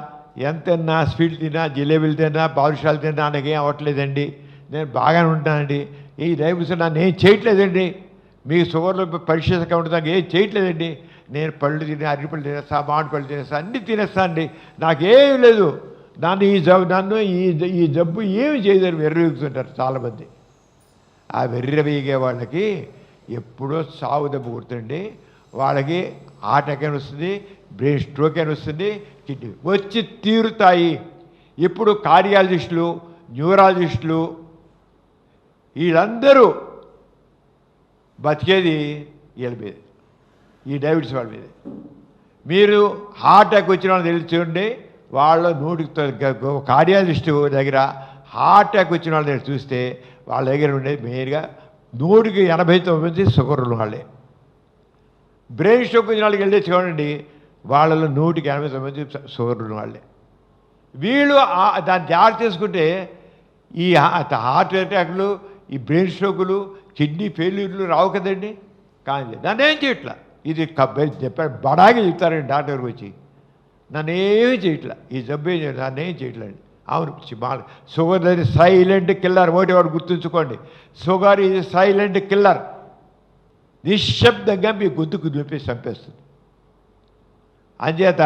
ఎంతన్నా స్వీట్ తిన్నా, జిలేబీలు తిన్నా, బాదుషాలు తిన్నా నాకేం అవ్వట్లేదండి, నేను బాగానే ఉంటానండి. ఈ డయాబెటీస్ నన్ను ఏం చేయట్లేదండి, మీ షుగర్లో పరీక్ష కౌంట్ నాకు ఏం చేయట్లేదండి, నేను పళ్ళు తినే, అరటిపళ్ళు తినేస్తా, మామిడి పళ్ళు తినేస్తా, అన్నీ తినేస్తా అండి, నాకేం లేదు, నన్ను ఈ జబ్బు ఏమి చేయదని వెర్రవీగుతుంటారు చాలామంది. ఆ వెర్రవీగే వాళ్ళకి ఎప్పుడో సావు దెబ్బ కొడుతుండి, వాళ్ళకి హార్ట్ అటాక్ అని వస్తుంది, బ్రెయిన్ స్ట్రోక్ అని వస్తుంది, కిడ్నీ వచ్చి తీరుతాయి. ఇప్పుడు కార్డియాలజిస్టులు, న్యూరాలజిస్టులు వీళ్ళందరూ బతికేది వీళ్ళ మీద, ఈ డయాబెటీస్ వాళ్ళ మీద. మీరు హార్ట్ అటాక్ వచ్చిన వాళ్ళు తెలిసి చూడండి, వాళ్ళ కార్డియాలజిస్టు దగ్గర హార్ట్ అటాక్ వచ్చిన వాళ్ళ దగ్గర చూస్తే వాళ్ళ దగ్గర ఉండేది మెయిన్గా 189 షుగర్ ఉన్న వాళ్ళే. బ్రెయిన్ స్ట్రోక్ వచ్చిన వాళ్ళకి వెళ్ళి చూడండి, వాళ్ళలో 189 షుగర్ ఉన్న వాళ్ళే. వీళ్ళు దాన్ని జాగ్రత్త చేసుకుంటే ఈ హార్ట్ అటాక్లు, ఈ బ్రెయిన్ స్ట్రోకులు, కిడ్నీ ఫెయిల్యూర్లు రావు కదండి. కానీ నన్ను ఏం చేయట్లా, ఇది చెప్పారు బడాగి చెప్తారండి డాక్టర్ వచ్చి, నన్ను ఏమీ చేయట్లా, ఈ జబ్బు ఏం చేయట్లా, నన్ను ఏం చేయట్లేదు. అవును, షుగర్ అనేది సైలెంట్ కిల్లర్, ఒకటి గుర్తుంచుకోండి, షుగర్ ఇది సైలెంట్ కిల్లర్, నిశ్శబ్దంగా మీ గొంతుకు చూపి చంపేస్తుంది. అంచేత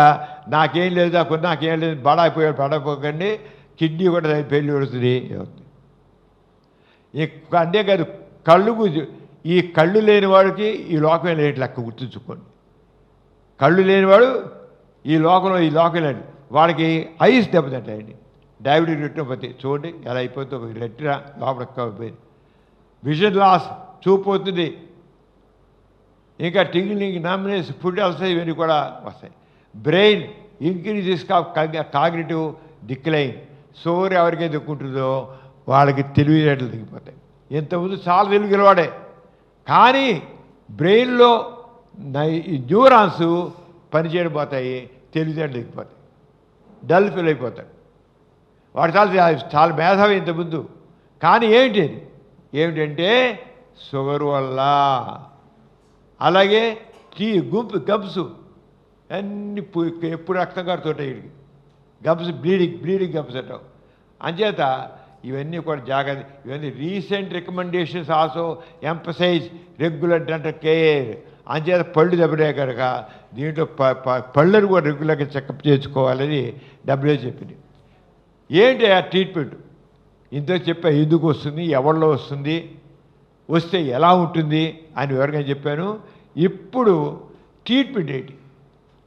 నాకేం లేదు, నాకేం లేదు బడాయిపోకండి, కిడ్నీ కూడా ఫెయిల్యూర్ వస్తుంది. అంతేకాదు ఈ కళ్ళు లేని వాడికి ఈ లోకం లేని లెక్క గుర్తుంచుకోండి. కళ్ళు లేనివాడు ఈ లోకంలో లేని వాడికి ఐస్ దెబ్బతింటాయండి. డయాబెటిక్ రెటినోపతి చూడండి ఎలా అయిపోతుందో, రెటినా లోపలికి విజన్ లాస్, చూపు అవుతుంది, ఇంకా టింగిలింగ్, నామినేస్, ఫుడ్ అల్సర్ ఇవన్నీ కూడా వస్తాయి. Brain increases cognitive decline, sugar ఎవరికైతే దిక్కుంటుందో వాళ్ళకి తెలివితేటలు దిగిపోతాయి. ఇంతకుముందు చాలా తెలివిగలవాడే, కానీ బ్రెయిన్లో న్యూరాన్స్ పనిచేయడం పోతాయి, తెలివితేటలు దిగిపోతాయి, డల్ ఫీల్ అయిపోతాడు. వాడు చాలా మేధావి ఇంతకుముందు, కానీ ఏమిటంటే షుగర్ వల్ల. అలాగే గమ్స్ అన్ని ఎప్పుడు రక్తం కారుతుంటాయి, గమ్స్ బ్లీడింగ్ గమ్స్ అంటాం. అంచేత ఇవన్నీ కూడా జాగ్రత్త. ఇవన్నీ recent recommendations also emphasize regular dental care. అంచేత పళ్ళు దెబ్బడే కనుక దీంట్లో పళ్ళను కూడా రెగ్యులర్గా చెకప్ చేసుకోవాలని WHO చెప్పింది. ఏంటి ఆ ట్రీట్మెంట్ ఇంత చెప్పా, ఎందుకు వస్తుంది, ఎవరిలో వస్తుంది, వస్తే ఎలా ఉంటుంది అని వివరంగా చెప్పాను. ఇప్పుడు ట్రీట్మెంట్ ఏంటి?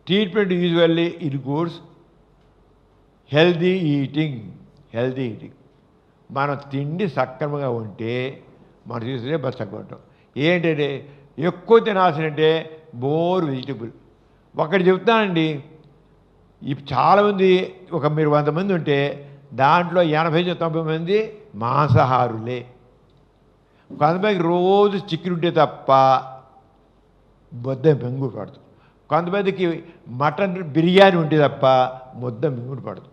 Treatment usually includes healthy eating. మనం తిండి సక్రమంగా ఉంటే మనం తీసుకునే బచ్చగా ఉంటాం. ఏంటంటే ఎక్కువ తినాల్సినంటే మోర్ వెజిటబుల్. ఒకటి చెప్తానండి, చాలామంది మీరు 100 మంది ఉంటే దాంట్లో 80-90 మంది మాంసాహారులే. కొంతమందికి రోజు చికెన్ ఉంటే తప్ప ముద్ద మింగుడు పడదు. కొంతమందికి మటన్ బిర్యానీ ఉంటే తప్ప ముద్ద మింగుడు పడదు.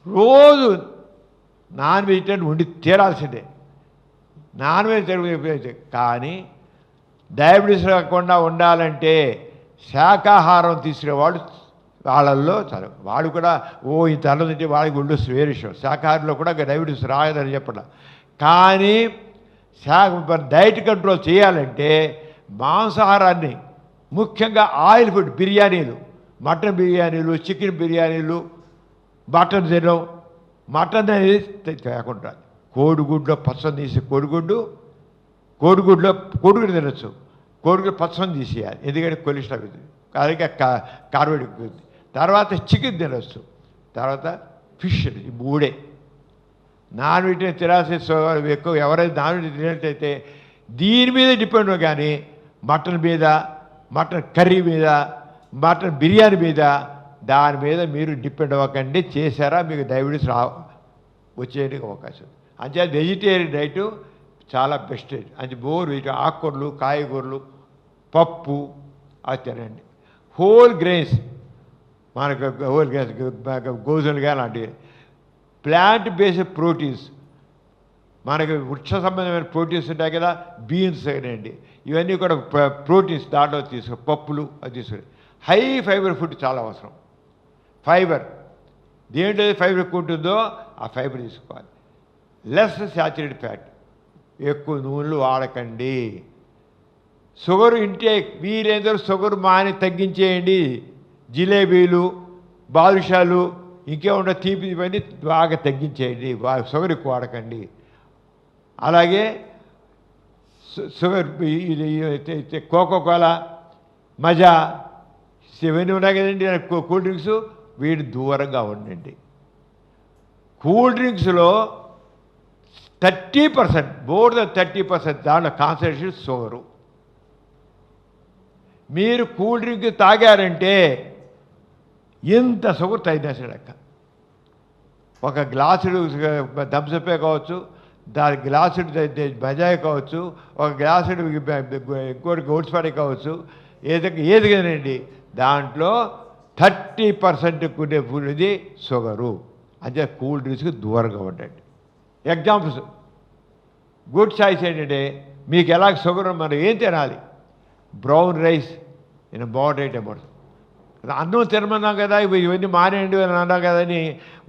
రోజు నాన్ వెజిటేరియన్ ఉండి తీరాల్సిందే. నాన్ వెజిటేరియన్ కానీ డయాబెటీస్ రాకుండా ఉండాలంటే శాకాహారం తీసుకునేవాడు వాళ్ళల్లో చాలా, వాడు కూడా ఇంత అన్నం తింటే వాళ్ళకి ఒళ్ళు వేరే విషయం. శాకాహారంలో కూడా డయాబెటీస్ రాదని చెప్పడం. కానీ డైట్ కంట్రోల్ చేయాలంటే మాంసాహారాన్ని, ముఖ్యంగా ఆయిల్ ఫుడ్, బిర్యానీలు, మటన్ బిర్యానీలు, చికెన్ బిర్యానీలు, మటన్ తినడం, మటన్ అనేది కాకుండా కోడిగుడ్లో పచ్చని తీసి కోడిగుడ్లో తినచ్చు. కోడిగుడ్డు పచ్చని తీసేయాలి, ఎందుకంటే కొలెస్ట్రాల్ ఉంది, అలాగే కార్బోహైడ్రేట్ ఉంది. తర్వాత చికెన్ తినచ్చు, తర్వాత ఫిష్. ఈ 3 నాన్ వెజిటేరియన్ తినాల్సిన ఎక్కువ. ఎవరైతే నాన్ వెజిటేరియన్ తినట్లయితే దీని మీద డిపెండ్, కానీ మటన్ మీద, మటన్ కర్రీ మీద, మటన్ బిర్యానీ మీద, దాని మీద మీరు డిపెండ్ అవ్వకండి. చేశారా మీకు డయాబెటీస్ వచ్చేయడానికి అవకాశం. అంటే వెజిటేరియన్ డైట్ చాలా బెస్ట్. అంటే ఆకుకూరలు, కాయగూరలు, పప్పు అది తినండి. హోల్ గ్రెయిన్స్, మనకు హోల్ గ్రెయిన్స్, గోధుమలుగా లాంటివి. ప్లాంట్ బేస్డ్ ప్రోటీన్స్, మనకి వృక్ష సంబంధమైన ప్రోటీన్స్ ఉంటాయి కదా, బీన్స్ అయినండి, ఇవన్నీ కూడా ప్రోటీన్స్ దాంట్లో పప్పులు అది తీసుకుని. హై ఫైబర్ ఫుడ్ చాలా అవసరం. ఫైబర్ దేంట్లో ఫైబర్ ఎక్కువ ఉంటుందో ఆ ఫైబర్ తీసుకోవాలి. లెస్ శాచురేటెడ్ ఫ్యాట్, ఎక్కువ నూనెలు వాడకండి. షుగర్ ఇంటేక్ వీలైనంత షుగర్ తగ్గించేయండి. జిలేబీలు, బాదుషాలు, ఇంకేముంటే తీపి, ఇవన్నీ బాగా తగ్గించేయండి. షుగర్ ఎక్కువ వాడకండి. అలాగే షుగర్ కోకోకోలా, మజా, ఇవన్నీ ఉన్నాయి కదండి కూల్ డ్రింక్స్, వీటి దూరంగా ఉండండి. కూల్ డ్రింక్స్లో 30%, మోర్ దెన్ 30% దాంట్లో కాన్సన్ట్రేషన్ షుగరు. మీరు కూల్ డ్రింక్ తాగారంటే ఎంత షుగర్ తగ్గినా లెక్క. ఒక గ్లాసుడు థమ్సప్పే కావచ్చు, దాని గ్లాసుడు బజాయ్ కావచ్చు, ఒక గ్లాసుడు ఇంకోటి గోడ్స్పాడే కావచ్చు, ఏది కదండి, దాంట్లో 30% ఉండే ఇది షుగరు. అంటే కూల్ డ్రింక్స్కి దూరంగా ఉండండి. ఎగ్జాంపుల్స్, గుడ్ చాయిస్ ఏంటంటే మీకు ఎలా షుగర్ మనం ఏం తినాలి? Brown rice in moderate amount. అన్నం తినమన్నాం కదా, ఇవన్నీ మానేయండి అని అన్నాం కదని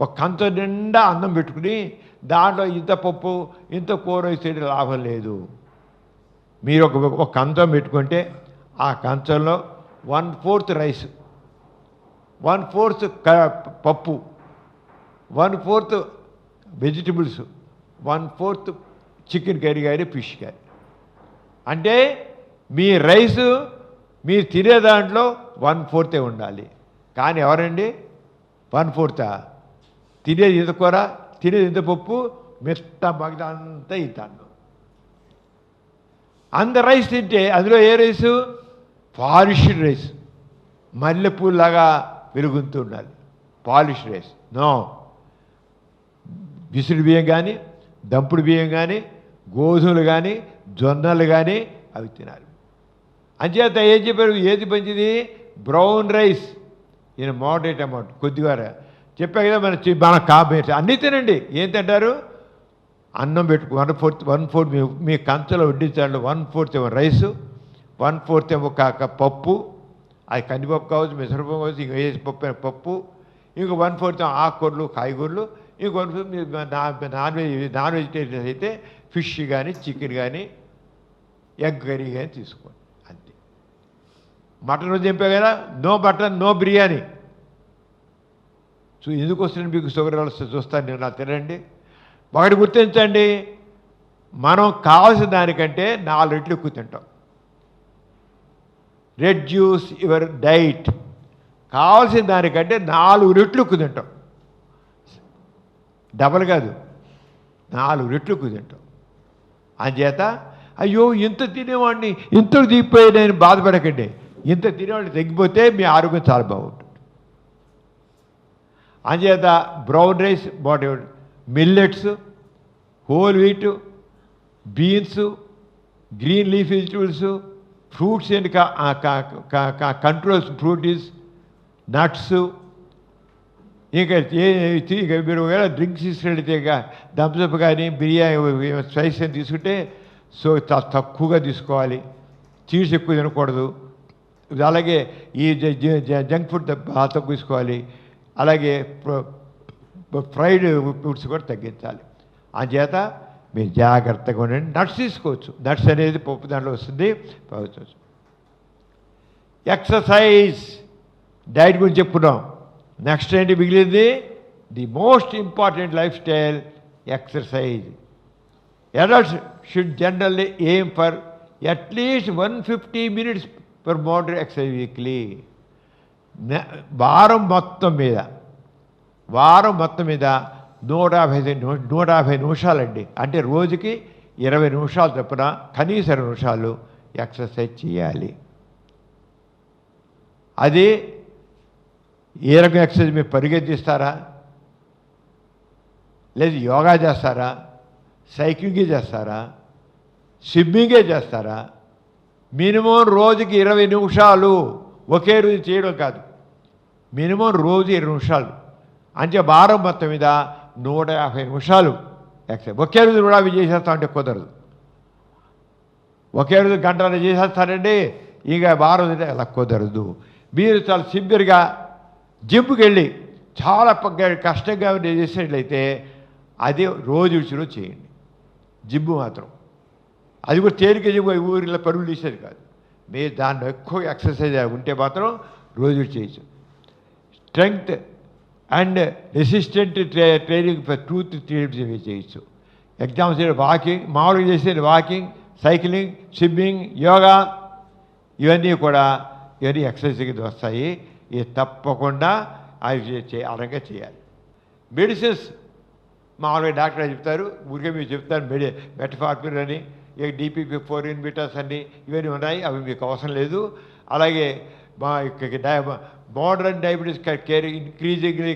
ఒక కంచ నిండా అన్నం పెట్టుకుని దాంట్లో ఇంత పప్పు ఇంత కూర వేస్తే లాభం లేదు. మీరు ఒక కంచం పెట్టుకుంటే ఆ కంచంలో 1/4 రైస్, 1/4 పప్పు, 1/4 వెజిటబుల్స్, 1/4 చికెన్ కర్రీ కానీ ఫిష్ కర్రీ. అంటే మీ రైసు మీరు తినే దాంట్లో 1/4 ఉండాలి. కానీ ఎవరండి 1/4? తినేది ఇంత కూర, తినేది ఇంత పప్పు, మెత్త మగద అంతా ఇస్తాను. అంత రైస్ తింటే అందులో ఏ రైసు? పాలిష్డ్ రైస్, మల్లెపూలాగా వెలుగుతూ ఉండాలి. Polished rice no. విసురు బియ్యం కానీ, దంపుడు బియ్యం కానీ, గోధుమలు కానీ, జొన్నలు కానీ అవి తినాలి. అంచేత ఏం చెప్పారు? ఏది మంచిది? బ్రౌన్ రైస్ ఈయన మోడరేట్ అమౌంట్, కొద్దిగా చెప్పా కదా. మన కాంబినేషన్ అన్నీ తినండి. ఏం తింటారు? అన్నం పెట్టుకు 1/4 మీ కంచలో వడ్డించాలి. 1/4 రైసు, 1/4 పప్పు, అది కందిపప్పు కావచ్చు, మిసరపప్పు కావచ్చు, ఇంక వేసి పప్పు, ఇంకో 1/4 ఆకుకూరలు, కాయగూరలు, ఇంకో నాన్ వెజిటేరియన్స్ అయితే ఫిష్ కానీ, చికెన్ కానీ, ఎగ్ కర్రీ కానీ తీసుకోండి. అంతే. మటన్ రోజు చెప్పా కదా, no mutton, no biryani. So ఎందుకు వస్తుంది మీకు షుగర్ వస్తే చూస్తాను నేను, నా తినండి. ఒకటి గుర్తించండి, మనం కావాల్సిన దానికంటే 4 రెట్లు ఎక్కువ తింటాం. Reduce your diet. కావాల్సిన దానికంటే 4 రెట్లు ఎక్కువ తింటాం. డబల్ కాదు, 4 రెట్లు ఎక్కువ తింటాం. అంచేత అయ్యో ఇంత తినేవాడిని ఇంత దిగిపోయి నేను బాధపడకండి. ఇంత తినేవాడిని తగ్గిపోతే మీ ఆరోగ్యం చాలా బాగుంటుంది. అంచేత brown rice body, millets, whole wheat, beans, green leaf vegetables, fruits and controls, fruttis, nuts. ఇంకా మీరు ఒకవేళ డ్రింక్స్ తీసుకెళ్తే థమ్స్అప్ కానీ బిర్యానీ స్పైస్ అని తీసుకుంటే తక్కువగా తీసుకోవాలి. చీజ్ ఎక్కువ తినకూడదు. అలాగే ఈ జంక్ ఫుడ్ తక్కువ తీసుకోవాలి. అలాగే ఫ్రైడ్ ఫుడ్స్ కూడా తగ్గించాలి. అంచేత మీరు జాగ్రత్తగా ఉండండి. నట్స్ తీసుకోవచ్చు. నట్స్ అనేది పప్పు దాంట్లో వస్తుంది. ఎక్సర్సైజ్, డైట్ గురించి చెప్పుకున్నాం. నెక్స్ట్ ఏంటి మిగిలింది? The most important life style exercise. Adults should generally aim for at least 150 minutes per moderate exercise weekly. వారం మొత్తం మీద 150 నిమిషాలండి. అంటే రోజుకి 20 నిమిషాలు చొప్పున కనీసం 20 నిమిషాలు ఎక్సర్సైజ్ చేయాలి. అది ఏ రకం ఎక్సర్సైజ్? మీరు పరిగెత్తిస్తారా, లేదు యోగా చేస్తారా, సైక్లింగే చేస్తారా, స్విమ్మింగే చేస్తారా? మినిమం రోజుకి 20 నిమిషాలు, ఒకే రోజు చేయడం కాదు, మినిమం రోజు 20 నిమిషాలు. అంటే వారం మొత్తం మీద 150 నిమిషాలు ఎక్సర్సైజ్. ఒకే రోజు 150 చేసేస్తామంటే కుదరదు. ఒకే రోజు గంటలు చేసేస్తారండి, ఇక వారం అలా కుదరదు. మీరు చాలా సింపుల్గా జిమ్కి వెళ్ళి చాలా కష్టంగా చేసినట్లయితే అది రోజు విషయంలో చేయండి. జిమ్ మాత్రం అది కూడా తేలిక జిమ్, ఊరిలో పరుగులు తీసేది కాదు. మీరు దాంట్లో ఎక్కువ ఎక్సర్సైజ్ ఉంటే మాత్రం రోజు చేయొచ్చు. Strength and resistant training for 2 to 3 days చేయొచ్చు. ఎగ్జామ్స్ వాకింగ్, మామూలుగా చేసేది వాకింగ్, సైక్లింగ్, స్విమ్మింగ్, యోగా, ఇవన్నీ ఎక్సర్సైజ్ కింద వస్తాయి. ఇది తప్పకుండా అవి అరంగా చేయాలి. మెడిసిన్స్ మామూలుగా డాక్టర్ చెప్తారు, ఊరికే మీరు చెప్తారు మెటఫార్మిన్ అని, DPP-4 ఇన్హిబిటర్స్ అని ఇవన్నీ ఉన్నాయి. అవి మీకు అవసరం లేదు. అలాగే modern diabetes care increasingly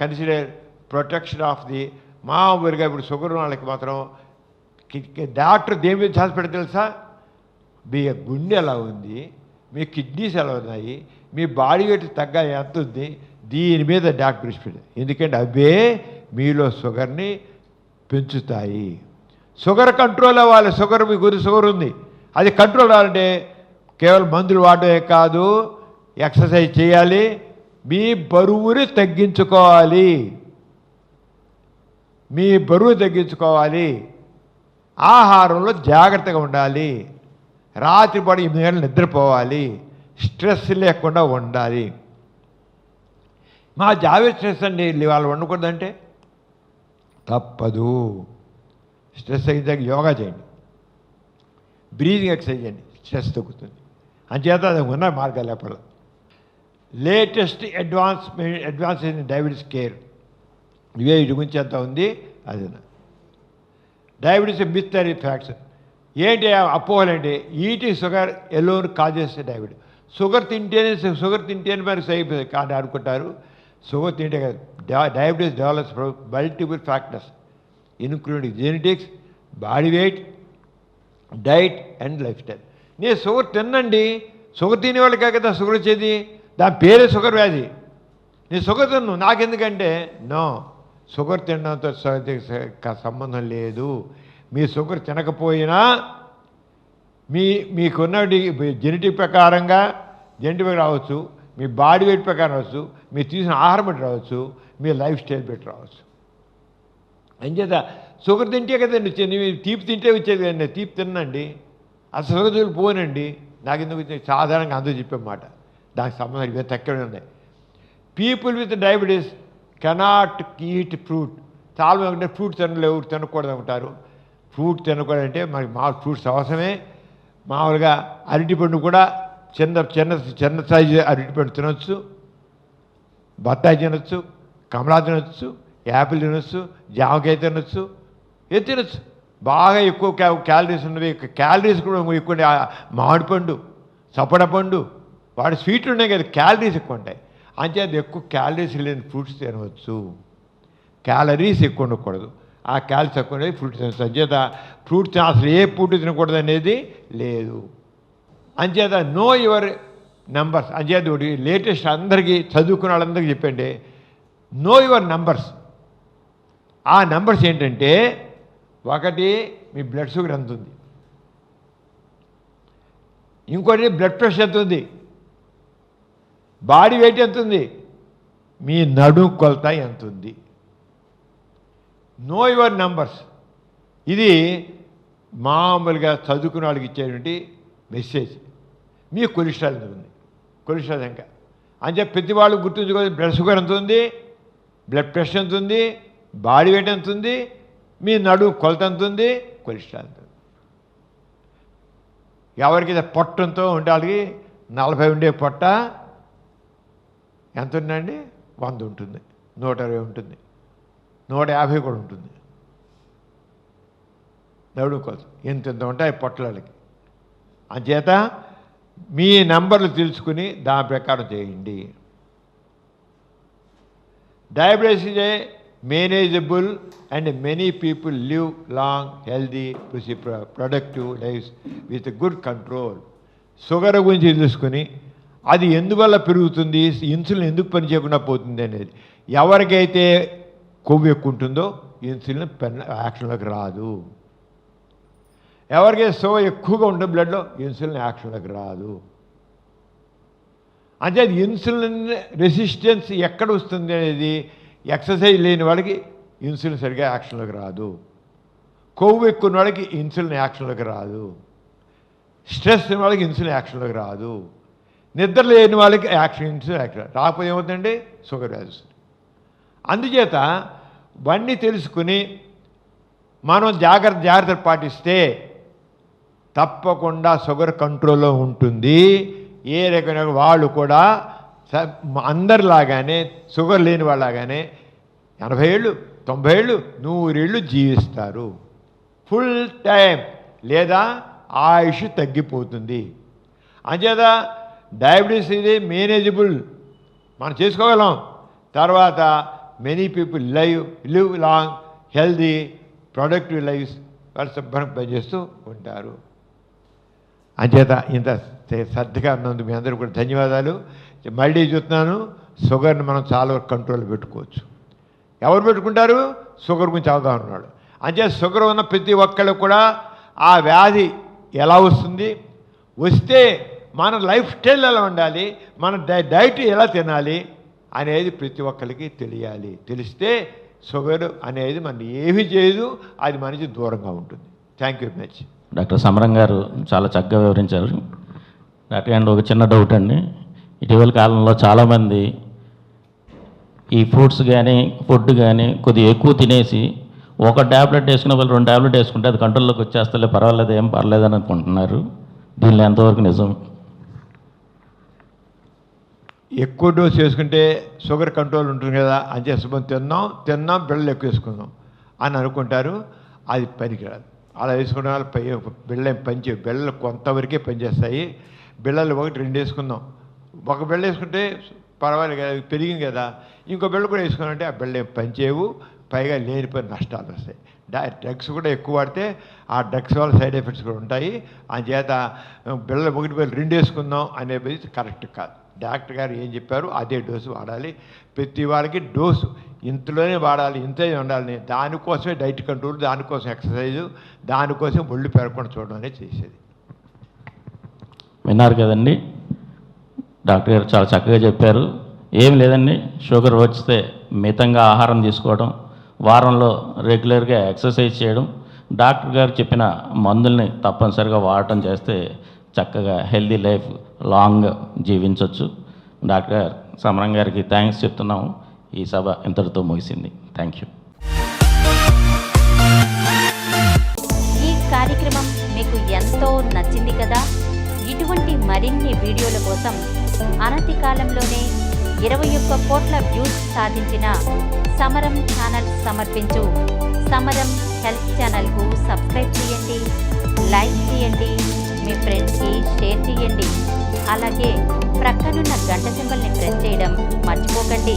consider protection of the. మామూలుగా ఇప్పుడు షుగర్ వాళ్ళకి మాత్రం డాక్టర్ దేని మీద ఛాన్స్ పెడితే తెలుసా? మీ గుండె ఎలా ఉంది, మీ కిడ్నీస్ ఎలా ఉన్నాయి, మీ బాడీ వెయిట్ తగ్గాలి ఎంత ఉంది, దీని మీద డాక్టర్ దృష్టి పెట్టారు. ఎందుకంటే అవే మీలో షుగర్ని పెంచుతాయి. షుగర్ కంట్రోల్ అవ్వాలి. మీకు షుగర్ ఉంది, అది కంట్రోల్ అవ్వాలంటే కేవలం మందులు వాడమే కాదు, ఎక్సర్సైజ్ చేయాలి, మీ బరువుని తగ్గించుకోవాలి. ఆహారంలో జాగ్రత్తగా ఉండాలి. రాత్రిపాటు 8 గంటలు నిద్రపోవాలి. స్ట్రెస్ లేకుండా ఉండాలి. మా జావేద్ స్ట్రెస్ అండి వాళ్ళు వండకూడదంటే తప్పదు. స్ట్రెస్ తగ్గించాక యోగా చేయండి, బ్రీతింగ్ ఎక్సర్సైజ్ చేయండి, స్ట్రెస్ తగ్గుతుంది. అంచేత అది ఉన్న మార్గాలు ఎప్పుడు. Latest advance in diabetes care, ఇవే వీటి గురించి ఎంత ఉంది. అది డయాబెటీస్ మిత్ అండ్ ఫ్యాక్ట్స్ ఏంటి? అపోహలంటే eating sugar alone causes diabetes. Sugar తింటేనే మరి సైపోతుంది కానీ అనుకుంటారు. షుగర్ తింటే కదా. Diabetes develops multiple factors including genetics, body weight, diet and lifestyle. నేను షుగర్ తిన్నండి, షుగర్ తినేవాళ్ళకే కదా షుగర్ వచ్చేది, దాని పేరే షుగర్ వ్యాధి. నేను షుగర్ తిన్ను, నాకెందుకంటే నో, షుగర్ తినడంతో సంబంధం లేదు. మీ షుగర్ తినకపోయినా మీకున్న జెనెటిక్ ప్రకారంగా రావచ్చు, మీ బాడీ వెయిట్ ప్రకారం రావచ్చు, మీరు తీసిన ఆహారం బట్టి రావచ్చు, మీ లైఫ్ స్టైల్ బట్టి రావచ్చు. అంచేత షుగర్ తింటే కదండి వచ్చేది. తీపి తింటే వచ్చేది కదండి. తీపి తినండి, అసలు షుగర్ జోలు పోనండి. నాకు ఎందుకు వచ్చింది సాధారణంగా అందరూ చెప్పేమాట, దానికి సంబంధం ఇవే తక్కువనే ఉన్నాయి. People with diabetes cannot eat fruit. చాలా మంది ఫ్రూట్ తినకూడదు అంటారు. ఫ్రూట్ తినకూడదంటే మనకి మామూలు ఫ్రూట్స్ అవసరమే. మామూలుగా అరటిపండు కూడా చిన్న సైజు అరటిపండు తినొచ్చు, బత్తాయి తినొచ్చు, కమలా తినొచ్చు, యాపిల్ తినొచ్చు, జామకాయ తినొచ్చు, ఏది తినొచ్చు. బాగా ఎక్కువ క్యాలరీస్ ఉన్నవి, క్యాలరీస్ కూడా ఎక్కువ మామిడి పండు, సపోటా పండు, వాటి స్వీట్లు ఉన్నాయి కదా, క్యాలరీస్ ఎక్కువ ఉంటాయి. అంచేది ఎక్కువ క్యాలరీస్ లేని ఫ్రూట్స్ తినవచ్చు. క్యాలరీస్ ఎక్కువ ఉండకూడదు, ఆ క్యాలరీస్ తక్కువ ఉండేది ఫ్రూట్స్ తినవచ్చు. అంచేత ఫ్రూట్స్ అసలు ఏ ఫ్రూట్ తినకూడదు అనేది లేదు. అంచేత నో యువర్ నెంబర్స్. అంచేత ఒకటి లేటెస్ట్ అందరికీ చదువుకున్న వాళ్ళందరికీ చెప్పండి, నో యువర్ నెంబర్స్. ఆ నెంబర్స్ ఏంటంటే, ఒకటి మీ బ్లడ్ షుగర్ ఎంత ఉంది, ఇంకోటి బ్లడ్ ప్రెషర్ ఎంత ఉంది, బాడీ వెయిట్ ఎంత ఉంది, మీ నడుము కొలత ఎంత ఉంది. Know your numbers. ఇది మామూలుగా చదువుకున్న వాళ్ళకి ఇచ్చేటువంటి మెసేజ్. మీ కొలెస్ట్రాల్ ఎంత ఉంది, కొలెస్ట్రాల్ ఇంకా అంటే ప్రతి వాళ్ళు గుర్తుంచుకోవాలి. బ్లడ్ షుగర్ ఎంత ఉంది, బ్లడ్ ప్రెషర్ ఎంత ఉంది, బాడీ వెయిట్ ఎంత ఉంది, మీ నడుము కొలత ఎంత ఉంది, కొలెస్ట్రాల్ ఎంత ఉంది. ఎవరికైతే పొట్టంతో ఉండాలి, 40 ఉండే పొట్ట ఎంత ఉందండి, 100 ఉంటుంది, 120 ఉంటుంది, 150 కూడా ఉంటుంది. నడుము కొలత ఎంత ఉంటాయి పొట్టలకి. అంచేత మీ నెంబర్లు తెలుసుకుని దాని ప్రకారం చేయండి. Diabetes is a manageable and many people live long healthy productive life with good control. Sugar గురించి తెలుసుకుని అది ఎందువల్ల పెరుగుతుంది, ఇన్సులిన్ ఎందుకు పనిచేయకుండా పోతుంది అనేది. ఎవరికైతే కొవ్వు ఎక్కువ ఉంటుందో ఇన్సులిన్ యాక్షన్లోకి రాదు. ఎవరికైతే షుగర్ ఎక్కువగా ఉంటుంది బ్లడ్లో, ఇన్సులిన్ యాక్షన్లోకి రాదు. అంటే ఇన్సులిన్ రెసిస్టెన్స్ ఎక్కడ వస్తుంది అనేది, ఎక్సర్సైజ్ లేని వాళ్ళకి ఇన్సులిన్ సరిగ్గా యాక్షన్లోకి రాదు, కొవ్వు ఎక్కువ వాళ్ళకి ఇన్సులిన్ యాక్షన్లోకి రాదు, స్ట్రెస్ ఉన్న వాళ్ళకి ఇన్సులిన్ యాక్షన్లోకి రాదు, నిద్ర లేని వాళ్ళకి ఇన్సులిన్ యాక్షన్ రాకపోతే ఏమవుతుందండి, షుగర్ వ్యాధి వస్తుంది. అందుచేత ఇవన్నీ తెలుసుకుని మనం జాగ్రత్తలు పాటిస్తే తప్పకుండా షుగర్ కంట్రోల్లో ఉంటుంది. ఏ రకమైన వాళ్ళు కూడా అందరిలాగానే షుగర్ లేని వాళ్ళలాగానే 80 ఏళ్ళు 90 ఏళ్ళు 100 ఏళ్ళు జీవిస్తారు. ఫుల్ టైం లేదా ఆయుష్ తగ్గిపోతుంది. అంచేత డయాబెటీస్ ఇది మేనేజబుల్, మనం చేసుకోగలం. తర్వాత many people live long healthy productive life, వాళ్ళు శుభ్రంగా పనిచేస్తూ ఉంటారు. అంచేత ఇంత శ్రద్ధగా ఉన్నందుకు మీ అందరూ కూడా ధన్యవాదాలు. మళ్ళీ చూస్తున్నాను, షుగర్ని మనం చాలా కంట్రోల్ పెట్టుకోవచ్చు. ఎవరు పెట్టుకుంటారు, షుగర్ గురించి అవగాహన ఉన్నాడు. అంచేత షుగర్ ఉన్న ప్రతి ఒక్కళ్ళకు కూడా ఆ వ్యాధి ఎలా వస్తుంది, వస్తే మన లైఫ్ స్టైల్ ఎలా ఉండాలి, మన డైట్ ఎలా తినాలి అనేది ప్రతి ఒక్కరికి తెలియాలి. తెలిస్తే షుగర్ అనేది మన ఏమీ చేయదు, అది మనకి దూరంగా ఉంటుంది. Thank you very much. Doctor సమరం గారు చాలా చక్కగా వివరించారు. డాక్టర్ గారు ఒక చిన్న డౌట్ అండి. ఇటీవల కాలంలో చాలామంది ఈ ఫ్రూట్స్ కానీ ఫుడ్ కానీ కొద్దిగా ఎక్కువ తినేసి ఒక ట్యాబ్లెట్ వేసుకున్న వాళ్ళు 2 ట్యాబ్లెట్ వేసుకుంటే అది కంట్రోల్లోకి వచ్చేస్తలే, పర్వాలేదు, ఏం పర్లేదని అనుకుంటున్నారు. దీనిలో ఎంతవరకు నిజం? ఎక్కువ డోస్ వేసుకుంటే షుగర్ కంట్రోల్ ఉంటుంది కదా, అంతే శుభ్రం తిన్నాం బిళ్ళలు ఎక్కువ వేసుకుందాం అని అనుకుంటారు. అది పనికిరాదు. అలా వేసుకున్న వాళ్ళు బిళ్ళలు కొంతవరకే పనిచేస్తాయి. బిళ్ళలు 1-2 వేసుకుందాం. ఒక బిళ్ళ వేసుకుంటే పర్వాలేదు కదా, పెరిగింది కదా, ఇంకో బిళ్ళ కూడా వేసుకున్నామంటే ఆ బిళ్ళ పనిచేయవు, పైగా లేనిపోయిన నష్టాలు వస్తాయి. డ్రగ్స్ కూడా ఎక్కువ వాడితే ఆ డ్రగ్స్ వల్ల సైడ్ ఎఫెక్ట్స్ కూడా ఉంటాయి. అందుచేత బిళ్ళలు 1-2 వేసుకుందాం అనేది కరెక్ట్ కాదు. డాక్టర్ గారు ఏం చెప్పారు అదే డోసు వాడాలి. ప్రతి వాళ్ళకి డోసు ఇంతలోనే వాడాలి, ఇంతే ఉండాలి. దానికోసమే డైట్ కంట్రోల్, దానికోసం ఎక్సర్సైజు, దానికోసం ఒళ్ళు పెరగకుండా చూడడం అనేది చేసేది. విన్నారు కదండి, డాక్టర్ గారు చాలా చక్కగా చెప్పారు. ఏం లేదండి, షుగర్ వస్తే మితంగా ఆహారం తీసుకోవడం, వారంలో రెగ్యులర్గా ఎక్సర్సైజ్ చేయడం, డాక్టర్ గారు చెప్పిన మందుల్ని తప్పనిసరిగా వాడటం చేస్తే చక్కగా హెల్దీ లైఫ్ లాంగ్ జీవించవచ్చు. డాక్టర్ సమరం గారికి థ్యాంక్స్ చెప్తున్నాము. ఈ సభ ఇంతటితో ముగిసింది. Thank you. ఈ కార్యక్రమం మీకు ఎంతో నచ్చింది కదా. ఇటువంటి మరిన్ని వీడియోల కోసం అనతి కాలంలోనే 21 కోట్ల వ్యూస్ సాధించిన సమరం ఛానల్ సమర్పించు సమరం హెల్త్ ఛానల్కు సబ్స్క్రైబ్ చేయండి, లైక్ చేయండి, మీ ఫ్రెండ్స్కి షేర్ చేయండి. అలాగే ప్రక్కనున్న గంట సింబల్ని ప్రెస్ చేయడం మర్చిపోకండి.